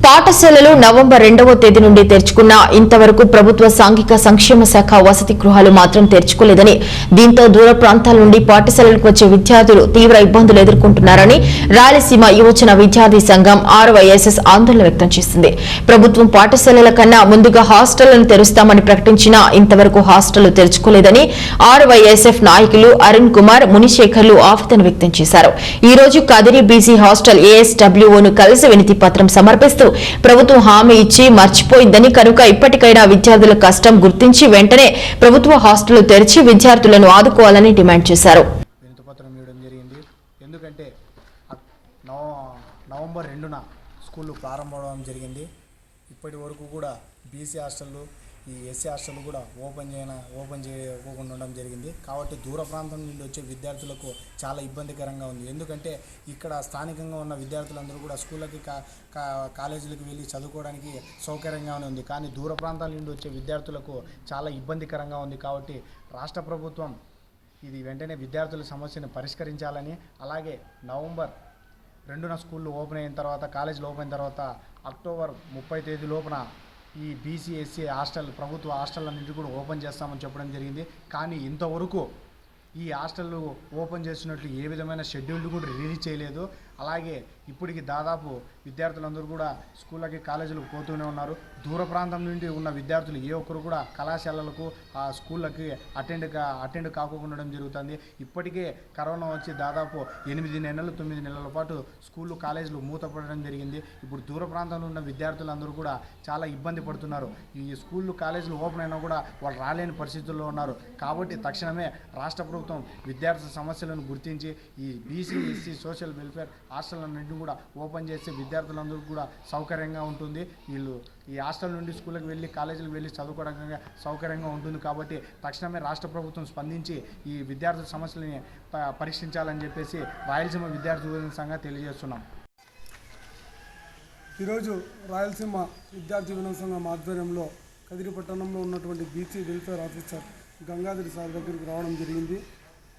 పాఠశాలలు నవంబర్ 2వ తేదీ నుండి తెరుచుకున్న ఇంతవరకు ప్రభుత్వ సాంఘిక సంక్షేమ శాఖ వసతి గృహాలు మాత్రం తెరుచుకోలేదని, దీంతో దూర ప్రాంతాల నుండి పాఠశాలలకు వచ్చే విద్యార్థులు తీవ్ర ఇబ్బందులు ఎదుర్కొంటున్నారని రాయలసీమ యువజన విద్యార్థి సంఘం RYSS ఆందోళన వ్యక్తం చేసింది. ప్రభుత్వం పాఠశాలల కన్నా ముందుగా హాస్టళ్లను తెరుస్తామని ప్రకటించినా ఇంతవరకు హాస్టళ్లు తెరుచుకోలేదని RYSF నాయకులు అరుణ్ కుమార్, మునిశేఖర్లు ఆవేదన వ్యక్తం చేశారు. ఈ రోజు కదిరి బీసీ హాస్టల్ ASWOను కలిసి వినతి పత్రం సమర్పిస్తూ ప్రభుత్వం హామీ ఇచ్చి మర్చిపోయిందని, కనుక ఇప్పటికైనా విద్యార్థుల కష్టం గుర్తించి వెంటనే ప్రభుత్వ హాస్టళ్లు తెరిచి విద్యార్థులను ఆదుకోవాలని డిమాండ్ చేశారు. వినతిపత్రం ఇవ్వడం జరిగింది. ఎందుకంటే నవంబర్ 2న స్కూళ్ళు ప్రారంభమవడం జరిగింది. ఇప్పటి వరకు కూడా బీసీ హాస్టళ్ళు, ఈ ఎస్సీ హాస్టల్ కూడా ఓపెన్ చేయకుండా ఉండడం జరిగింది. కాబట్టి దూర ప్రాంతం నుండి వచ్చే విద్యార్థులకు చాలా ఇబ్బందికరంగా ఉంది. ఎందుకంటే ఇక్కడ స్థానికంగా ఉన్న విద్యార్థులందరూ కూడా స్కూళ్ళకి కాలేజీలకు వెళ్ళి చదువుకోవడానికి సౌకర్యంగానే ఉంది. కానీ దూర ప్రాంతాల నుండి వచ్చే విద్యార్థులకు చాలా ఇబ్బందికరంగా ఉంది. కాబట్టి రాష్ట్ర ప్రభుత్వం ఇది వెంటనే విద్యార్థుల సమస్యను పరిష్కరించాలని, అలాగే నవంబర్ 2న స్కూళ్ళు ఓపెన్ అయిన తర్వాత, కాలేజీలు ఓపెన్ అయిన తర్వాత అక్టోబర్ 30 తేదీ లోపున ఈ బీసీ ఎస్సీ హాస్టల్, ప్రభుత్వ హాస్టళ్ళన్నింటి కూడా ఓపెన్ చేస్తామని చెప్పడం జరిగింది. కానీ ఇంతవరకు ఈ హాస్టళ్ళు ఓపెన్ చేసినట్లు ఏ విధమైన షెడ్యూల్ కూడా రిలీజ్ చేయలేదు. అలాగే ఇప్పటికి దాదాపు విద్యార్థులందరూ కూడా స్కూళ్ళకి కాలేజీలకు పోతూనే ఉన్నారు. దూర ప్రాంతం నుండి ఉన్న విద్యార్థులు ఏ ఒక్కరు కూడా కళాశాలలకు ఆ స్కూళ్ళకి అటెండ్ కాకుండా జరుగుతుంది. ఇప్పటికే కరోనా వచ్చి దాదాపు 8 నెలలు 9 నెలల పాటు స్కూళ్ళు కాలేజీలు మూతపడడం జరిగింది. ఇప్పుడు దూర ప్రాంతంలో ఉన్న విద్యార్థులందరూ కూడా చాలా ఇబ్బంది పడుతున్నారు. ఈ స్కూళ్ళు కాలేజీలు ఓపెన్ అయినా కూడా వాళ్ళు రాలేని పరిస్థితుల్లో ఉన్నారు. కాబట్టి తక్షణమే రాష్ట్ర ప్రభుత్వం విద్యార్థుల సమస్యలను గుర్తించి ఈ బీసీ ఎస్సీ సోషల్ వెల్ఫేర్ హాస్టళ్ళన్నింటినీ కూడా ఓపెన్ చేస్తే విద్యార్థులందరికీ కూడా సౌకర్యంగా ఉంటుంది. వీళ్ళు ఈ హాస్టల్ నుండి స్కూళ్ళకి వెళ్ళి కాలేజీలకు వెళ్ళి చదువుకోవడానికి సౌకర్యంగా ఉంటుంది. కాబట్టి తక్షణమే రాష్ట్ర ప్రభుత్వం స్పందించి ఈ విద్యార్థుల సమస్యలని పరీక్షించాలని చెప్పేసి రాయలసీమ విద్యార్థి సంఘం తెలియజేస్తున్నాం. ఈరోజు రాయలసీమ విద్యార్థి వినోద సంఘం ఆధ్వర్యంలో కదిరి పట్టణంలో ఉన్నటువంటి BC welfare officer Gangadhari sir దగ్గరికి రావడం జరిగింది.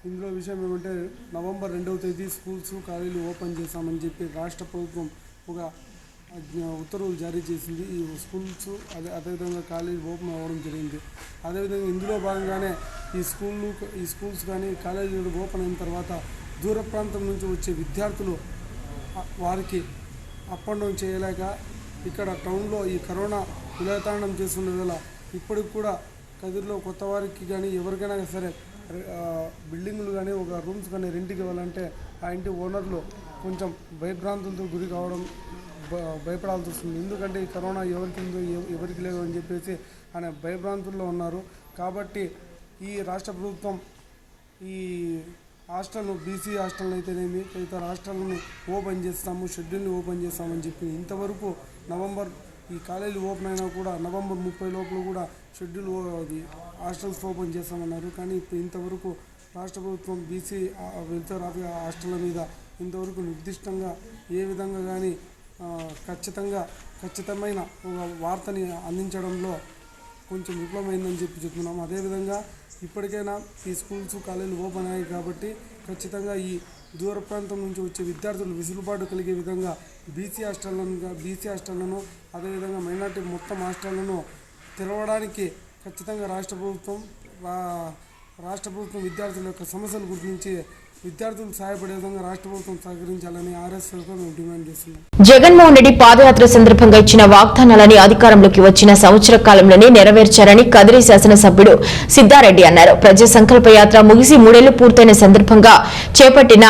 ఇందులో విషయం ఏమంటే నవంబర్ 2వ తేదీ స్కూల్స్ కాలేజీలు ఓపెన్ చేశామని చెప్పి రాష్ట్ర ప్రభుత్వం ఒక ఉత్తర్వులు జారీ చేసింది. ఈ స్కూల్స్ అదేవిధంగా కాలేజీ ఓపెన్ అవ్వడం జరిగింది. అదేవిధంగా ఇందులో భాగంగానే ఈ స్కూల్స్ కానీ కాలేజీలు ఓపెన్ అయిన తర్వాత దూర ప్రాంతం నుంచి వచ్చే విద్యార్థులు వారికి అప్ అండ్ డౌన్ చేయలేక ఇక్కడ టౌన్లో ఈ కరోనా విలయతాండం చేస్తున్న వేళ ఇప్పటికి కూడా కదిరిలో కొత్త వారికి కానీ ఎవరికైనా సరే బిల్డింగ్లు కానీ ఒక రూమ్స్ కానీ రెంట్కి ఇవ్వాలంటే ఆ ఇంటి ఓనర్లు కొంచెం భయభ్రాంతులతో గురి కావడం, భయపడాల్సి వస్తుంది. ఎందుకంటే ఈ కరోనా ఎవరికి ఉందో ఎవరికి లేదు అని చెప్పేసి ఆయన భయభ్రాంతుల్లో ఉన్నారు. కాబట్టి ఈ రాష్ట్ర ప్రభుత్వం ఈ హాస్టల్ను బీసీ హాస్టల్ని అయితేనేమి తదితర హాస్టల్ని ఓపెన్ చేస్తాము, షెడ్యూల్ని ఓపెన్ చేస్తామని చెప్పి ఇంతవరకు నవంబర్ ఈ కాలేజీ ఓపెన్ అయినా కూడా నవంబర్ 30 లోపల కూడా షెడ్యూల్ హాస్టల్స్ ఓపెన్ చేస్తామన్నారు. కానీ ఇప్పుడు ఇంతవరకు రాష్ట్ర ప్రభుత్వం బీసీ వెల్ఫేర్ హాస్టళ్ళ మీద ఇంతవరకు నిర్దిష్టంగా ఏ విధంగా కానీ ఖచ్చితమైన ఒక వార్తని అందించడంలో కొంచెం విఫలమైందని చెప్తున్నాం. అదేవిధంగా ఇప్పటికైనా ఈ స్కూల్స్ కాలేజీలు ఓపెన్ అయ్యాయి కాబట్టి ఖచ్చితంగా ఈ దూర ప్రాంతం నుంచి వచ్చే విద్యార్థులు వెసులుబాటు కలిగే విధంగా బీసీ హాస్టళ్లను అదేవిధంగా మైనార్టీ మొత్తం హాస్టళ్లను తెరవడానికి ఖచ్చితంగా రాష్ట్ర ప్రభుత్వం విద్యార్థుల యొక్క సమస్యలు గురించి విద్యార్థులకు సహాయపడే విధంగా రాష్ట్ర ప్రభుత్వం సహకరించాలని RSF మేము డిమాండ్ చేస్తున్నాం. జగన్మోహన్ రెడ్డి పాదయాత్ర సందర్భంగా ఇచ్చిన వాగ్దానాలని అధికారంలోకి వచ్చిన సంవత్సర కాలంలోనే నెరవేర్చారని కదిరి శాసనసభ్యుడు సిద్ధారెడ్డి అన్నారు. ప్రజా సంకల్ప యాత్ర ముగిసి 3 ఏళ్లు పూర్తయిన సందర్భంగా చేపట్టిన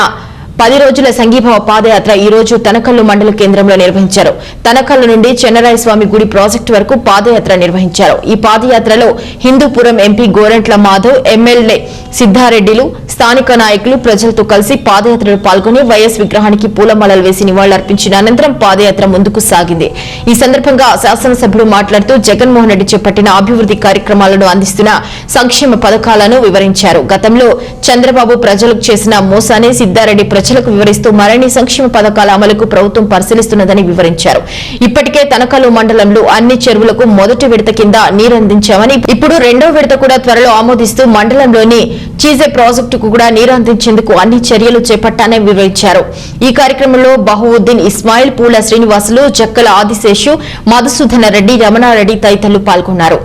10 రోజుల సంఘీభావ పాదయాత్ర ఈ రోజు తనకల్లు మండల కేంద్రంలో నిర్వహించారు. తనకల్లు నుండి చెన్నరాయ స్వామి గుడి ప్రాజెక్టు వరకు పాదయాత్ర నిర్వహించారు. ఈ పాదయాత్రలో హిందూపురం ఎంపీ గోరంట్ల మాధవ్, ఎమ్మెల్యే సిద్ధారెడ్డిలు, స్థానిక నాయకులు ప్రజలతో కలిసి పాదయాత్రలో పాల్గొని వైఎస్ విగ్రహానికి పూలమాలలు వేసి నివాళులర్పించిన అనంతరం పాదయాత్ర ముందుకు సాగింది. ఈ సందర్భంగా శాసనసభ్యుడు మాట్లాడుతూ జగన్మోహన్ రెడ్డి చేపట్టిన అభివృద్ధి కార్యక్రమాలను అందిస్తున్న సంక్షేమ పథకాలను వివరించారు. గతంలో చంద్రబాబు ప్రజలకు చేసిన మోసాన్ని సిద్ధారెడ్డి ప్రజలకు వివరిస్తూ మరిన్ని సంక్షేమ పథకాల అమలుకు ప్రభుత్వం పరిశీలిస్తున్నదని వివరించారు. ఇప్పటికే తనకల్లు మండలంలో అన్ని చెరువులకు మొదటి విడత కింద నీరందించామని, ఇప్పుడు రెండో విడత కూడా త్వరలో ఆమోదిస్తూ మండలంలోని చీజే ప్రాజెక్టుకు కూడా నీరు అందించేందుకు అన్ని చర్యలు చేపట్టానని వివరించారు. ఈ కార్యక్రమంలో బహువుద్దీన్ ఇస్మాయిల్, పూల శ్రీనివాసులు, జక్కల ఆదిశేషు, మధుసూదన రెడ్డి, రమణారెడ్డి తదితరులు పాల్గొన్నారు.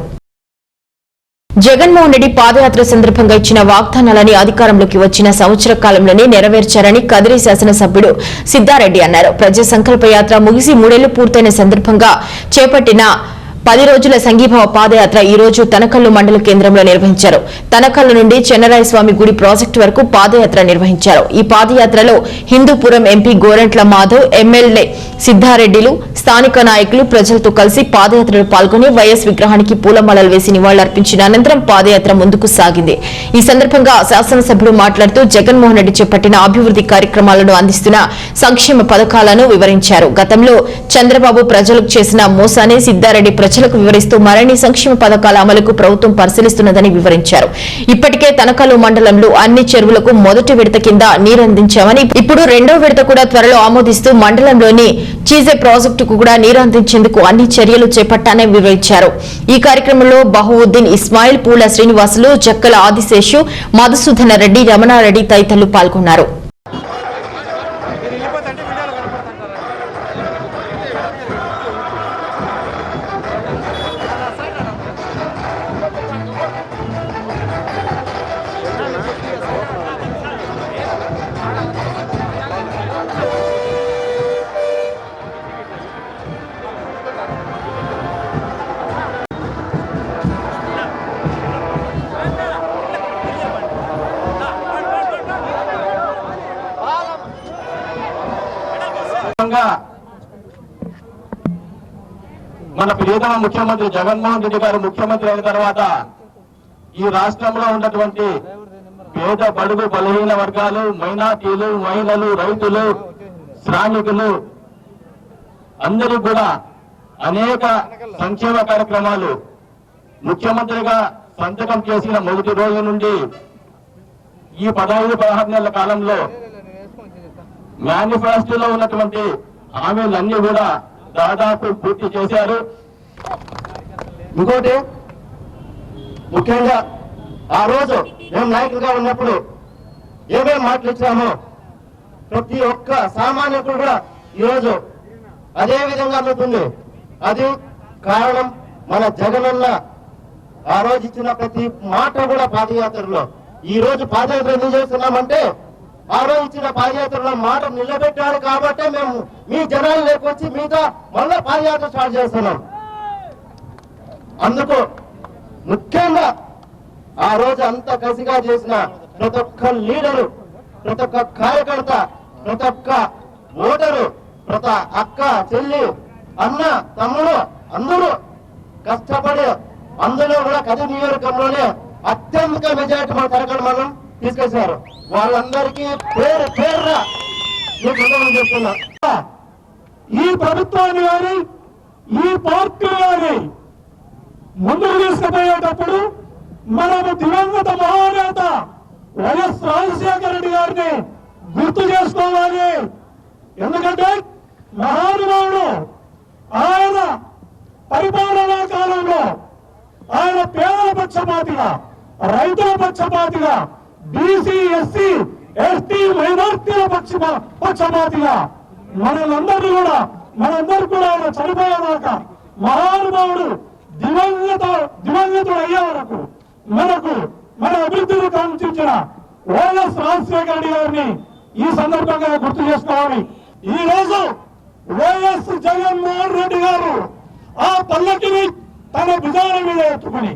జగన్మోహన్ రెడ్డి పాదయాత్ర సందర్భంగా ఇచ్చిన వాగ్దానాలని అధికారంలోకి వచ్చిన సంవత్సర కాలంలోనే నెరవేర్చారని కదిరి శాసనసభ్యుడు సిద్ధారెడ్డి అన్నారు. ప్రజా సంకల్ప యాత్ర ముగిసి 3 ఏళ్లు పూర్తయిన సందర్భంగా చేపట్టిన 10 రోజుల సంఘీభావ పాదయాత్ర ఈ రోజు తనకల్లు మండల కేంద్రంలో నిర్వహించారు. తనకల్లు నుండి చెన్నరాయ స్వామి గుడి ప్రాజెక్టు వరకు పాదయాత్ర నిర్వహించారు. ఈ పాదయాత్రలో హిందూపురం ఎంపీ గోరంట్ల మాధవ్, ఎమ్మెల్యే సిద్ధారెడ్డిలు, స్థానిక నాయకులు ప్రజలతో కలిసి పాదయాత్రలో పాల్గొని వైఎస్ విగ్రహానికి పూలమాలలు వేసి నివాళులర్పించిన అనంతరం పాదయాత్ర ముందుకు సాగింది. ఈ సందర్భంగా శాసనసభ్యుడు మాట్లాడుతూ జగన్మోహన్ రెడ్డి చేపట్టిన అభివృద్ధి కార్యక్రమాలను అందిస్తున్న సంక్షేమ పథకాలను వివరించారు. గతంలో చంద్రబాబు ప్రజలకు చేసిన మోసాన్ని సిద్ధారెడ్డి ప్రజలకు వివరిస్తూ మరిన్ని సంక్షేమ పథకాల అమలుకు ప్రభుత్వం పరిశీలిస్తున్నదని వివరించారు. ఇప్పటికే తనకల్లు మండలంలో అన్ని చెరువులకు మొదటి విడత కింద నీరందించామని, ఇప్పుడు రెండో విడత కూడా త్వరలో ఆమోదిస్తూ మండలంలోని చీజే ప్రాజెక్టుకు కూడా నీరు అందించేందుకు అన్ని చర్యలు చేపట్టానని వివరించారు. ఈ కార్యక్రమంలో బహువుద్దీన్ ఇస్మాయిల్, పూల శ్రీనివాసులు, జక్కల ఆదిశేషు, మధుసూదన రెడ్డి, రమణారెడ్డి తదితరులు పాల్గొన్నారు. మన ప్రియతమ ముఖ్యమంత్రి జగన్మోహన్ రెడ్డి గారు ముఖ్యమంత్రి అయిన తర్వాత ఈ రాష్ట్రంలో ఉన్నటువంటి పేద బడుగు బలహీన వర్గాలు, మైనార్టీలు, మహిళలు, రైతులు, శ్రామికులు అందరూ కూడా అనేక సంక్షేమ కార్యక్రమాలు ముఖ్యమంత్రిగా సంతకం చేసిన మొదటి రోజు నుండి ఈ 15-16 నెలల కాలంలో మేనిఫెస్టోలో ఉన్నటువంటి హామీలన్నీ కూడా దాదాపు పూర్తి చేశారు. ఇంకోటి ముఖ్యంగా ఆ రోజు మేము నాయకులుగా ఉన్నప్పుడు ఏమేమి మాటలు ఇచ్చామో ప్రతి ఒక్క సామాన్యుడు కూడా ఈరోజు అదే విధంగా ఉంటుంది. అది కారణం మన జగనన్న ఆ రోజు ఇచ్చిన ప్రతి మాట కూడా పాదయాత్రలో. ఈ రోజు పాదయాత్ర ఎందుకు చేస్తున్నామంటే ఆ రోజు ఇచ్చిన పాదయాత్రలో మాట నిలబెట్టాడు కాబట్టి మేము మీ జనాలు లేకొచ్చి మీతో మళ్ళా పాదయాత్ర స్టార్ట్ చేస్తున్నాం. అందుకు ముఖ్యంగా ఆ రోజు అంత కసిగా చేసిన ప్రతి ఒక్క లీడరు, ప్రతి ఒక్క కార్యకర్త, ప్రతి ఒక్క ఓటరు, ప్రతి అక్క, చెల్లి, అన్న, తమ్ముడు అందరూ కష్టపడి అందులో కూడా కదిరి నియోజకవర్గంలోనే అత్యధిక మెజారిటీ మన తరగతి మనం తీసుకొచ్చారు. వాళ్ళందరికీ పేరు పేరుగా చెప్తున్నా. ఈ ప్రభుత్వాన్ని కానీ ఈ పార్టీ కానీ ముందుకు తీసుకుపోయేటప్పుడు మనము దివంగత మహానేత వైఎస్ రాజశేఖర రెడ్డి గారిని గుర్తు చేసుకోవాలి. ఎందుకంటే మహానుభావుడు ఆయన పరిపాలనా కాలంలో ఆయన పేదల పక్షపాతిగా, రైతుల పక్షపాతిగా, బీసీ, ఎస్సీ, ఎస్టీ, మైనార్టీల పక్షపాతిగా మనందరూ కూడా ఆయన చనిపోయేదాకా మహానుభావుడు దివంగతుడు అయ్యే వరకు మన అభివృద్ధిని కాంక్షించిన వైఎస్ రాజశేఖర రెడ్డి గారిని ఈ సందర్భంగా గుర్తు చేసుకోవాలి. ఈ రోజు వైఎస్ జగన్మోహన్ రెడ్డి గారు ఆ పల్లకిని తన భుజాల మీద ఎత్తుకుని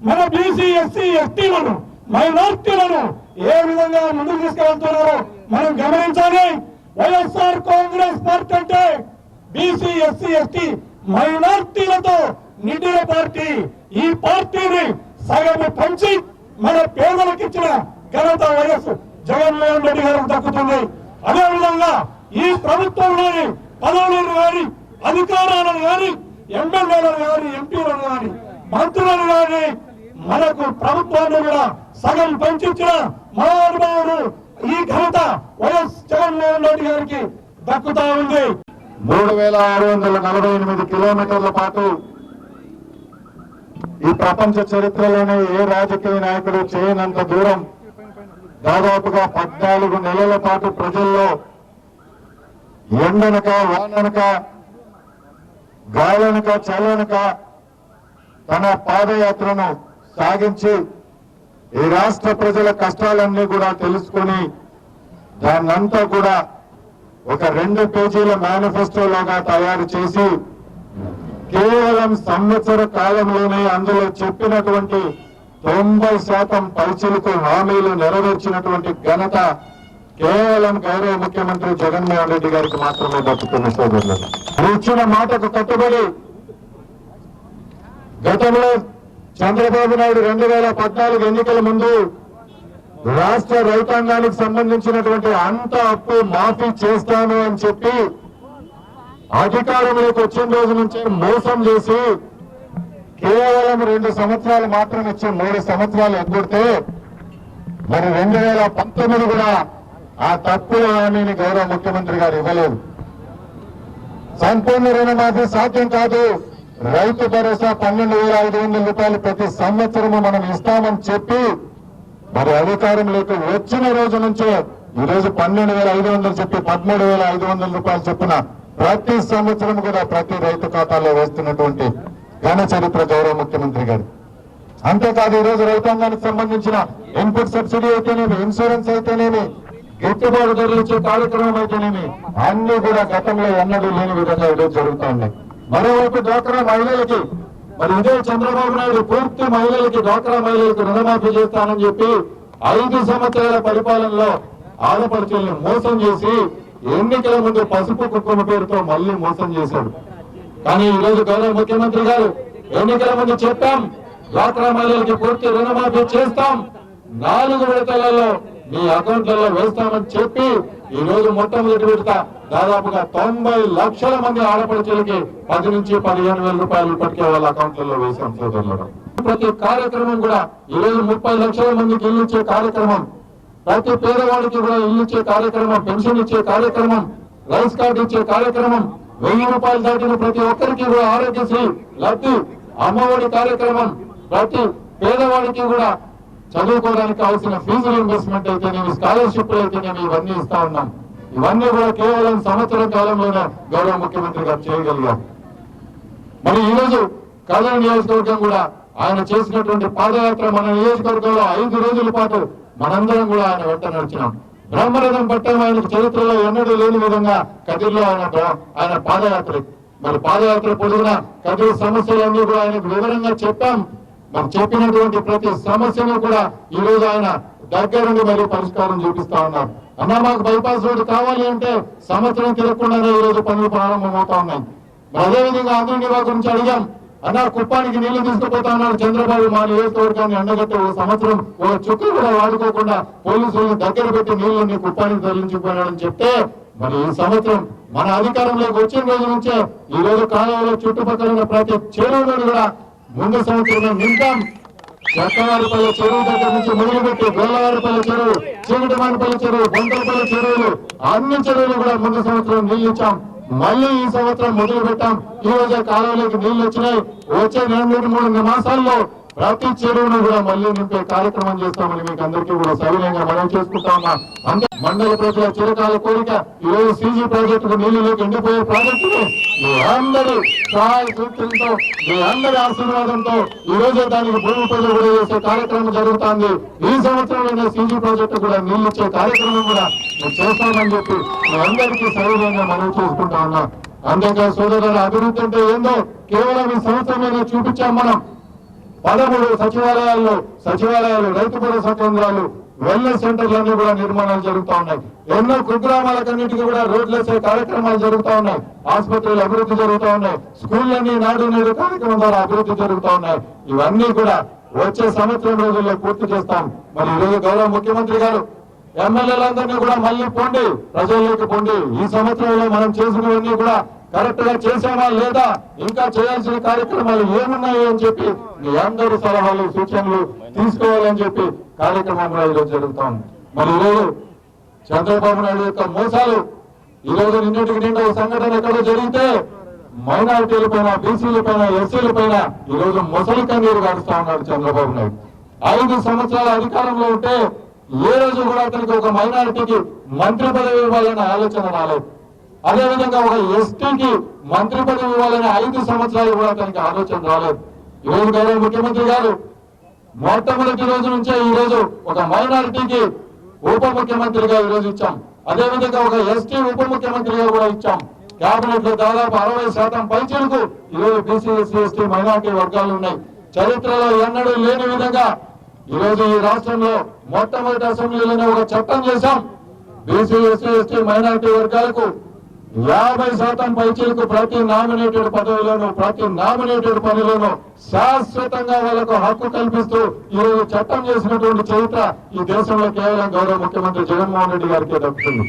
మన బీసీ, ఎస్సీ, ఎస్టీలను, మైనార్టీలను ఏ విధంగా ముందుకు తీసుకెళ్తున్నారో మనం గమనించాలి. వైఎస్ఆర్ కాంగ్రెస్ పార్టీ అంటే బీసీ ఎస్సీ ఎస్టీ మైనార్టీలతో నిండిన పార్టీ. ఈ పార్టీని సగం పంచి మన పేదలకు ఇచ్చిన ఘనత వైఎస్ జగన్మోహన్ రెడ్డి గారికి దక్కుతుంది. అదేవిధంగా ఈ ప్రభుత్వంలోని పదవులను కానీ అధికారాలను కానీ ఎమ్మెల్యేలను కానీ ఎంపీలను కానీ మంత్రులను కానీ మనకు ప్రభుత్వాన్ని కూడా సగం పంచించిన మహానుభావుడు ఈ ఘనత వైఎస్ జగన్మోహన్ రెడ్డి గారికి దక్కుతా ఉంది. 3648 కిలోమీటర్ల పాటు ఈ ప్రపంచ చరిత్రలోనే ఏ రాజకీయ నాయకుడు చేయనంత దూరం దాదాపుగా 14 నెలల పాటు ప్రజల్లో ఎండనక వాననక గాలనక చల్లనక తన పాదయాత్రను సాగించి ఈ రాష్ట్ర ప్రజల కష్టాలన్నీ కూడా తెలుసుకొని దాన్నంతా కూడా ఒక 2 పేజీల మేనిఫెస్టోలాగా తయారు చేసి కేవలం సంవత్సర కాలంలోనే అందులో చెప్పినటువంటి 90% పైచిలకు హామీలు నెరవేర్చినటువంటి ఘనత కేవలం గౌరవ ముఖ్యమంత్రి జగన్మోహన్ రెడ్డి గారికి మాత్రమే దక్కుతున్న సోదరులు. ఇచ్చిన మాటకు కట్టుబడి గతంలో చంద్రబాబు నాయుడు 2014 ఎన్నికల ముందు రాష్ట్ర రైతాంగానికి సంబంధించినటువంటి అంత అప్పు మాఫీ చేస్తాను అని చెప్పి అధికారంలోకి వచ్చిన రోజు నుంచే మోసం చేసి కేవలం 2 సంవత్సరాలు మాత్రం ఇచ్చి 3 సంవత్సరాలు ఎగ్గొడితే మరి 2019 కూడా ఆ తప్పుల హామీని గౌరవ ముఖ్యమంత్రి గారు ఇవ్వలేదు. సంపూర్ణ రుణమాఫీ సాధ్యం కాదు, రైతు భరోసా 12,500 రూపాయలు ప్రతి సంవత్సరము మనం ఇస్తామని చెప్పి మరి అధికారంలోకి వచ్చిన రోజు నుంచే ఈ రోజు 12,500 చెప్పి 13,500 రూపాయలు చొప్పున ప్రతి సంవత్సరం కూడా ప్రతి రైతు ఖాతాలో వేస్తున్నటువంటి ఘన చరిత్ర గౌరవ ముఖ్యమంత్రి గారు. అంతేకాదు ఈరోజు రైతాంగానికి సంబంధించిన ఇన్పుట్ సబ్సిడీ అయితేనేమి, ఇన్సూరెన్స్ అయితేనేమి, గిట్టుబాటు ధరలు ఇచ్చే కార్యక్రమం అయితేనేమి అన్ని కూడా గతంలో ఎన్నడూ లేని విధంగా ఈరోజు జరుగుతూ ఉన్నాయి. మరోవైపు డ్వాక్రా మహిళలకి మరి ఇదే చంద్రబాబు నాయుడు పూర్తి మహిళలకి డ్వాక్రా మహిళలకు రుణమాఫీ చేస్తానని చెప్పి 5 సంవత్సరాల పరిపాలనలో ఆడపడుచుల్ని మోసం చేసి ఎన్నికల ముందు పసుపు కుక్కమ పేరుతో మళ్ళీ మోసం చేశాడు. కానీ ఈ రోజు గౌరవ ముఖ్యమంత్రి గారు ఎన్నికల ముందు చెప్పాం డ్వాక్రా మహిళలకి పూర్తి రుణమాఫీ చేస్తాం, 4 విడతలలో మీ అకౌంట్లలో వేస్తామని చెప్పి ఈ రోజు మొట్టమొదటి విడత దాదాపుగా 90 లక్షల మంది ఆడపడుచులకి 10 నుంచి 15,000 రూపాయలు ఇప్పటికే వాళ్ళ అకౌంట్లలో వేసాం సోదరులు. ప్రతి కార్యక్రమం కూడా ఈ రోజు 30 లక్షల మందికి ఇల్లు ఇచ్చే కార్యక్రమం, ప్రతి పేదవాడికి కూడా ఇల్లు ఇచ్చే కార్యక్రమం, పెన్షన్ ఇచ్చే కార్యక్రమం, రైస్ కార్డు ఇచ్చే కార్యక్రమం, 1000 రూపాయలు దాటిన ప్రతి ఒక్కరికి కూడా ఆరోగ్యశ్రీ లబ్ధి, అమ్మఒడి కార్యక్రమం, ప్రతి పేదవాడికి కూడా చదువుకోవడానికి కావాల్సిన ఫీజు రీయింబర్స్మెంట్ అయితేనేమి, స్కాలర్షిప్లు అయితేనేమి ఇవన్నీ ఇస్తా ఉన్నాం. ఇవన్నీ కూడా కేవలం సంవత్సరం కాలంలోనే గౌరవ ముఖ్యమంత్రి గారు చేయగలిగారు. మరి ఈ రోజు కర్నూలు నియోజకవర్గం కూడా ఆయన చేసినటువంటి పాదయాత్ర మన నియోజకవర్గంలో 5 రోజుల పాటు మనందరం కూడా ఆయన వెంట నడిచినాం. బ్రహ్మరథం పట్టం ఆయనకు చరిత్రలో ఎన్నడూ లేని విధంగా కదిర్లో ఆయన పాదయాత్ర. మరి పాదయాత్ర పొడుగున కదిరి సమస్యలన్నీ కూడా ఆయనకు వివరంగా చెప్పాం. మరి చెప్పినటువంటి ప్రతి సమస్యను కూడా ఈ రోజు ఆయన దగ్గరుండి మరి పరిష్కారం చూపిస్తా ఉన్నారు. అన్నా మాకు బైపాస్ రోడ్డు కావాలి అంటే సంవత్సరం తిరగకుండానే ఈ రోజు పనులు ప్రారంభమవుతా ఉన్నాయి. అదేవిధంగా ఆంధ్రనివా గురించి అడిగాం, అన్నా కుప్పానికి నీళ్లు తీసుకుపోతా ఉన్నాడు చంద్రబాబు, మా నియోజకవర్గాన్ని ఎండగట్టి 1 సంవత్సరం 1 చుక్క కూడా వాడుకోకుండా పోలీసులను దగ్గర పెట్టి నీళ్లని కుప్పానికి తరలించిపోయాడని చెప్తే మరి ఈ సంవత్సరం మన అధికారంలోకి వచ్చిన రోజు నుంచే ఈ రోజు కాలువలో చుట్టుపక్కల ఉన్న ప్రతి చెరువులను కూడా ముందు సంవత్సరం నింపాం. చెక్కవారిపల్లి చెరువు దగ్గర నుంచి మొదలుపెట్టి గోల్లవారిపల్లి చెరువు, చీకటిమానిపల్లి చెరువు, బొంతలపల్లి చెరువులు అన్ని చెరువులు కూడా ముందు సంవత్సరం నీళ్లు ఇచ్చాం. మళ్ళీ ఈ సంవత్సరం మొదలు పెట్టాం. ఈ రోజే కాలువలోకి నీళ్లు వచ్చినాయి. వచ్చే 2-3 మాసాల్లో ప్రతి చెరువును కూడా మళ్ళీ నింపే కార్యక్రమం చేస్తామని మీకు అందరికీ కూడా సవినయంగా మనం చేసుకుంటా ఉన్నాం. మండల ప్రజల చిరకాల కోరిక ఈ రోజు సీజీ ప్రాజెక్టుకు నీళ్లులోకి ఎండిపోయే ప్రాజెక్టును మీ అందరి సహాయ సూచనలతో, మీ అందరి ఆశీర్వాదంతో ఈ రోజే దానికి భూమి పూజ కూడా చేసే కార్యక్రమం జరుగుతోంది. ఈ సంవత్సరంలో సీజీ ప్రాజెక్టు కూడా నీళ్లు ఇచ్చే కార్యక్రమం కూడా చేస్తామని చెప్పి మీ అందరికీ సవినయంగా మనం చేసుకుంటా ఉన్నాం. అంతేకాదు సోదరుల అభివృద్ధి అంటే ఏందో కేవలం ఈ సంవత్సరమైనా చూపించాం మనం. 13 సచివాలయాలు, రైతు భరోసా కేంద్రాలు, వెల్నెస్ సెంటర్లన్నీ కూడా నిర్మాణాలు జరుగుతూ ఉన్నాయి. ఎన్నో కుగ్రామాలకన్నిటికీ కూడా రోడ్లేసే కార్యక్రమాలు జరుగుతూ ఉన్నాయి. ఆసుపత్రులు అభివృద్ధి జరుగుతూ ఉన్నాయి. స్కూళ్ళన్నీ నాడు నేడు కార్యక్రమం ద్వారా అభివృద్ధి జరుగుతూ ఉన్నాయి. ఇవన్నీ కూడా వచ్చే సంవత్సరం రోజుల్లో పూర్తి చేస్తాం. మరి ఈరోజు గౌరవ ముఖ్యమంత్రి గారు ఎమ్మెల్యేలందరినీ కూడా మళ్ళీ పొండి ప్రజల్లోకి పొండి ఈ సంవత్సరంలో మనం చేసినవన్నీ కూడా కరెక్ట్ గా చేసామా లేదా, ఇంకా చేయాల్సిన కార్యక్రమాలు ఏమున్నాయి అని చెప్పి మీ అందరి సలహాలు సూచనలు తీసుకోవాలని చెప్పి కార్యక్రమం కూడా ఈరోజు జరుగుతాం. మరి ఈరోజు చంద్రబాబు నాయుడు యొక్క మోసాలు ఈరోజు నిన్నటికి నిండా సంఘటన ఎక్కడో జరిగితే మైనారిటీల పైన, బీసీల పైన, ఎస్సీల పైన ఈరోజు మొసలి కన్నీరు కాడుస్తా ఉన్నాడు చంద్రబాబు నాయుడు. 5 సంవత్సరాల అధికారంలో ఉంటే ఏ రోజు కూడా అతనికి ఒక మైనారిటీకి మంత్రి పదవి ఇవ్వాలనే ఆలోచన రాలేదు. అదేవిధంగా ఒక ఎస్టీకి మంత్రి పదవి ఇవ్వాలనే 5 సంవత్సరాలు కూడా అతనికి ఆలోచన రాలేదు. ఈరోజు గౌరవ ముఖ్యమంత్రి గారు మొట్టమొదటి రోజు నుంచే ఈ రోజు ఒక మైనారిటీకి ఉప ముఖ్యమంత్రిగా ఈ రోజు ఇచ్చాం. అదేవిధంగా ఒక ఎస్టీ ఉప ముఖ్యమంత్రిగా కూడా ఇచ్చాం. కేబినెట్ లో దాదాపు 60% పైచీలకు ఈరోజు బీసీ, ఎస్సీ, ఎస్టీ, మైనారిటీ వర్గాలు ఉన్నాయి. చరిత్రలో ఎన్నడూ లేని విధంగా ఈరోజు ఈ రాష్ట్రంలో మొట్టమొదటి అసెంబ్లీలోనే ఒక చట్టం చేశాం. బీసీ, ఎస్సీ, ఎస్టీ, మైనారిటీ వర్గాలకు 50% పైచీలకు ప్రతి నామినేటెడ్ పదవిలోనూ, ప్రతి నామినేటెడ్ పనిలోనూ శాశ్వతంగా వాళ్ళకు హక్కు కల్పిస్తూ ఈరోజు చట్టం చేసినటువంటి చరిత్ర ఈ దేశంలో కేవలం గౌరవ ముఖ్యమంత్రి జగన్మోహన్ రెడ్డి గారికి దక్కుతుంది.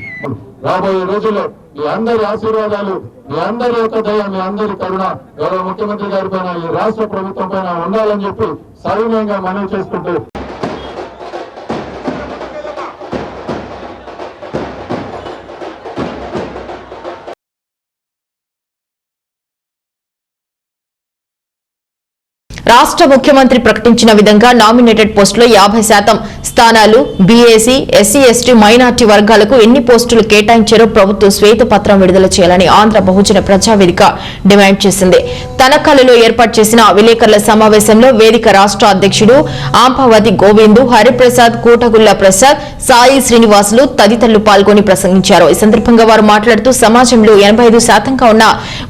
రాబోయే రోజుల్లో మీ అందరి ఆశీర్వాదాలు, మీ అందరి యొక్క దయ, మీ అందరి కరుణ గౌరవ ముఖ్యమంత్రి గారి పైన, ఈ రాష్ట్ర ప్రభుత్వం పైన ఉండాలని చెప్పి సవినయంగా మనవి చేసుకుంటూ రాష్ట్ర ముఖ్యమంత్రి ప్రకటించిన విధంగా నామినేటెడ్ పోస్టులో 50% స్థానాలు బీఏసీ, ఎస్సీ, ఎస్టీ, మైనార్టీ వర్గాలకు ఎన్ని పోస్టులు కేటాయించారో ప్రభుత్వం శ్వేతపత్రం విడుదల చేయాలని ఆంధ్ర బహుజన ప్రజావేదిక డిమాండ్ చేసింది. తనకల్లులో ఏర్పాటు చేసిన విలేకరుల సమావేశంలో వేదిక రాష్ట్ర అధ్యక్షుడు ఆంపావతి గోవిందు, హరిప్రసాద్, కూటగుళ్ల ప్రసాద్, సాయి శ్రీనివాసులు తదితరులు పాల్గొని ప్రసంగించారు. ఈ సందర్భంగా వారు మాట్లాడుతూ సమాజంలో 85%గా ఉన్న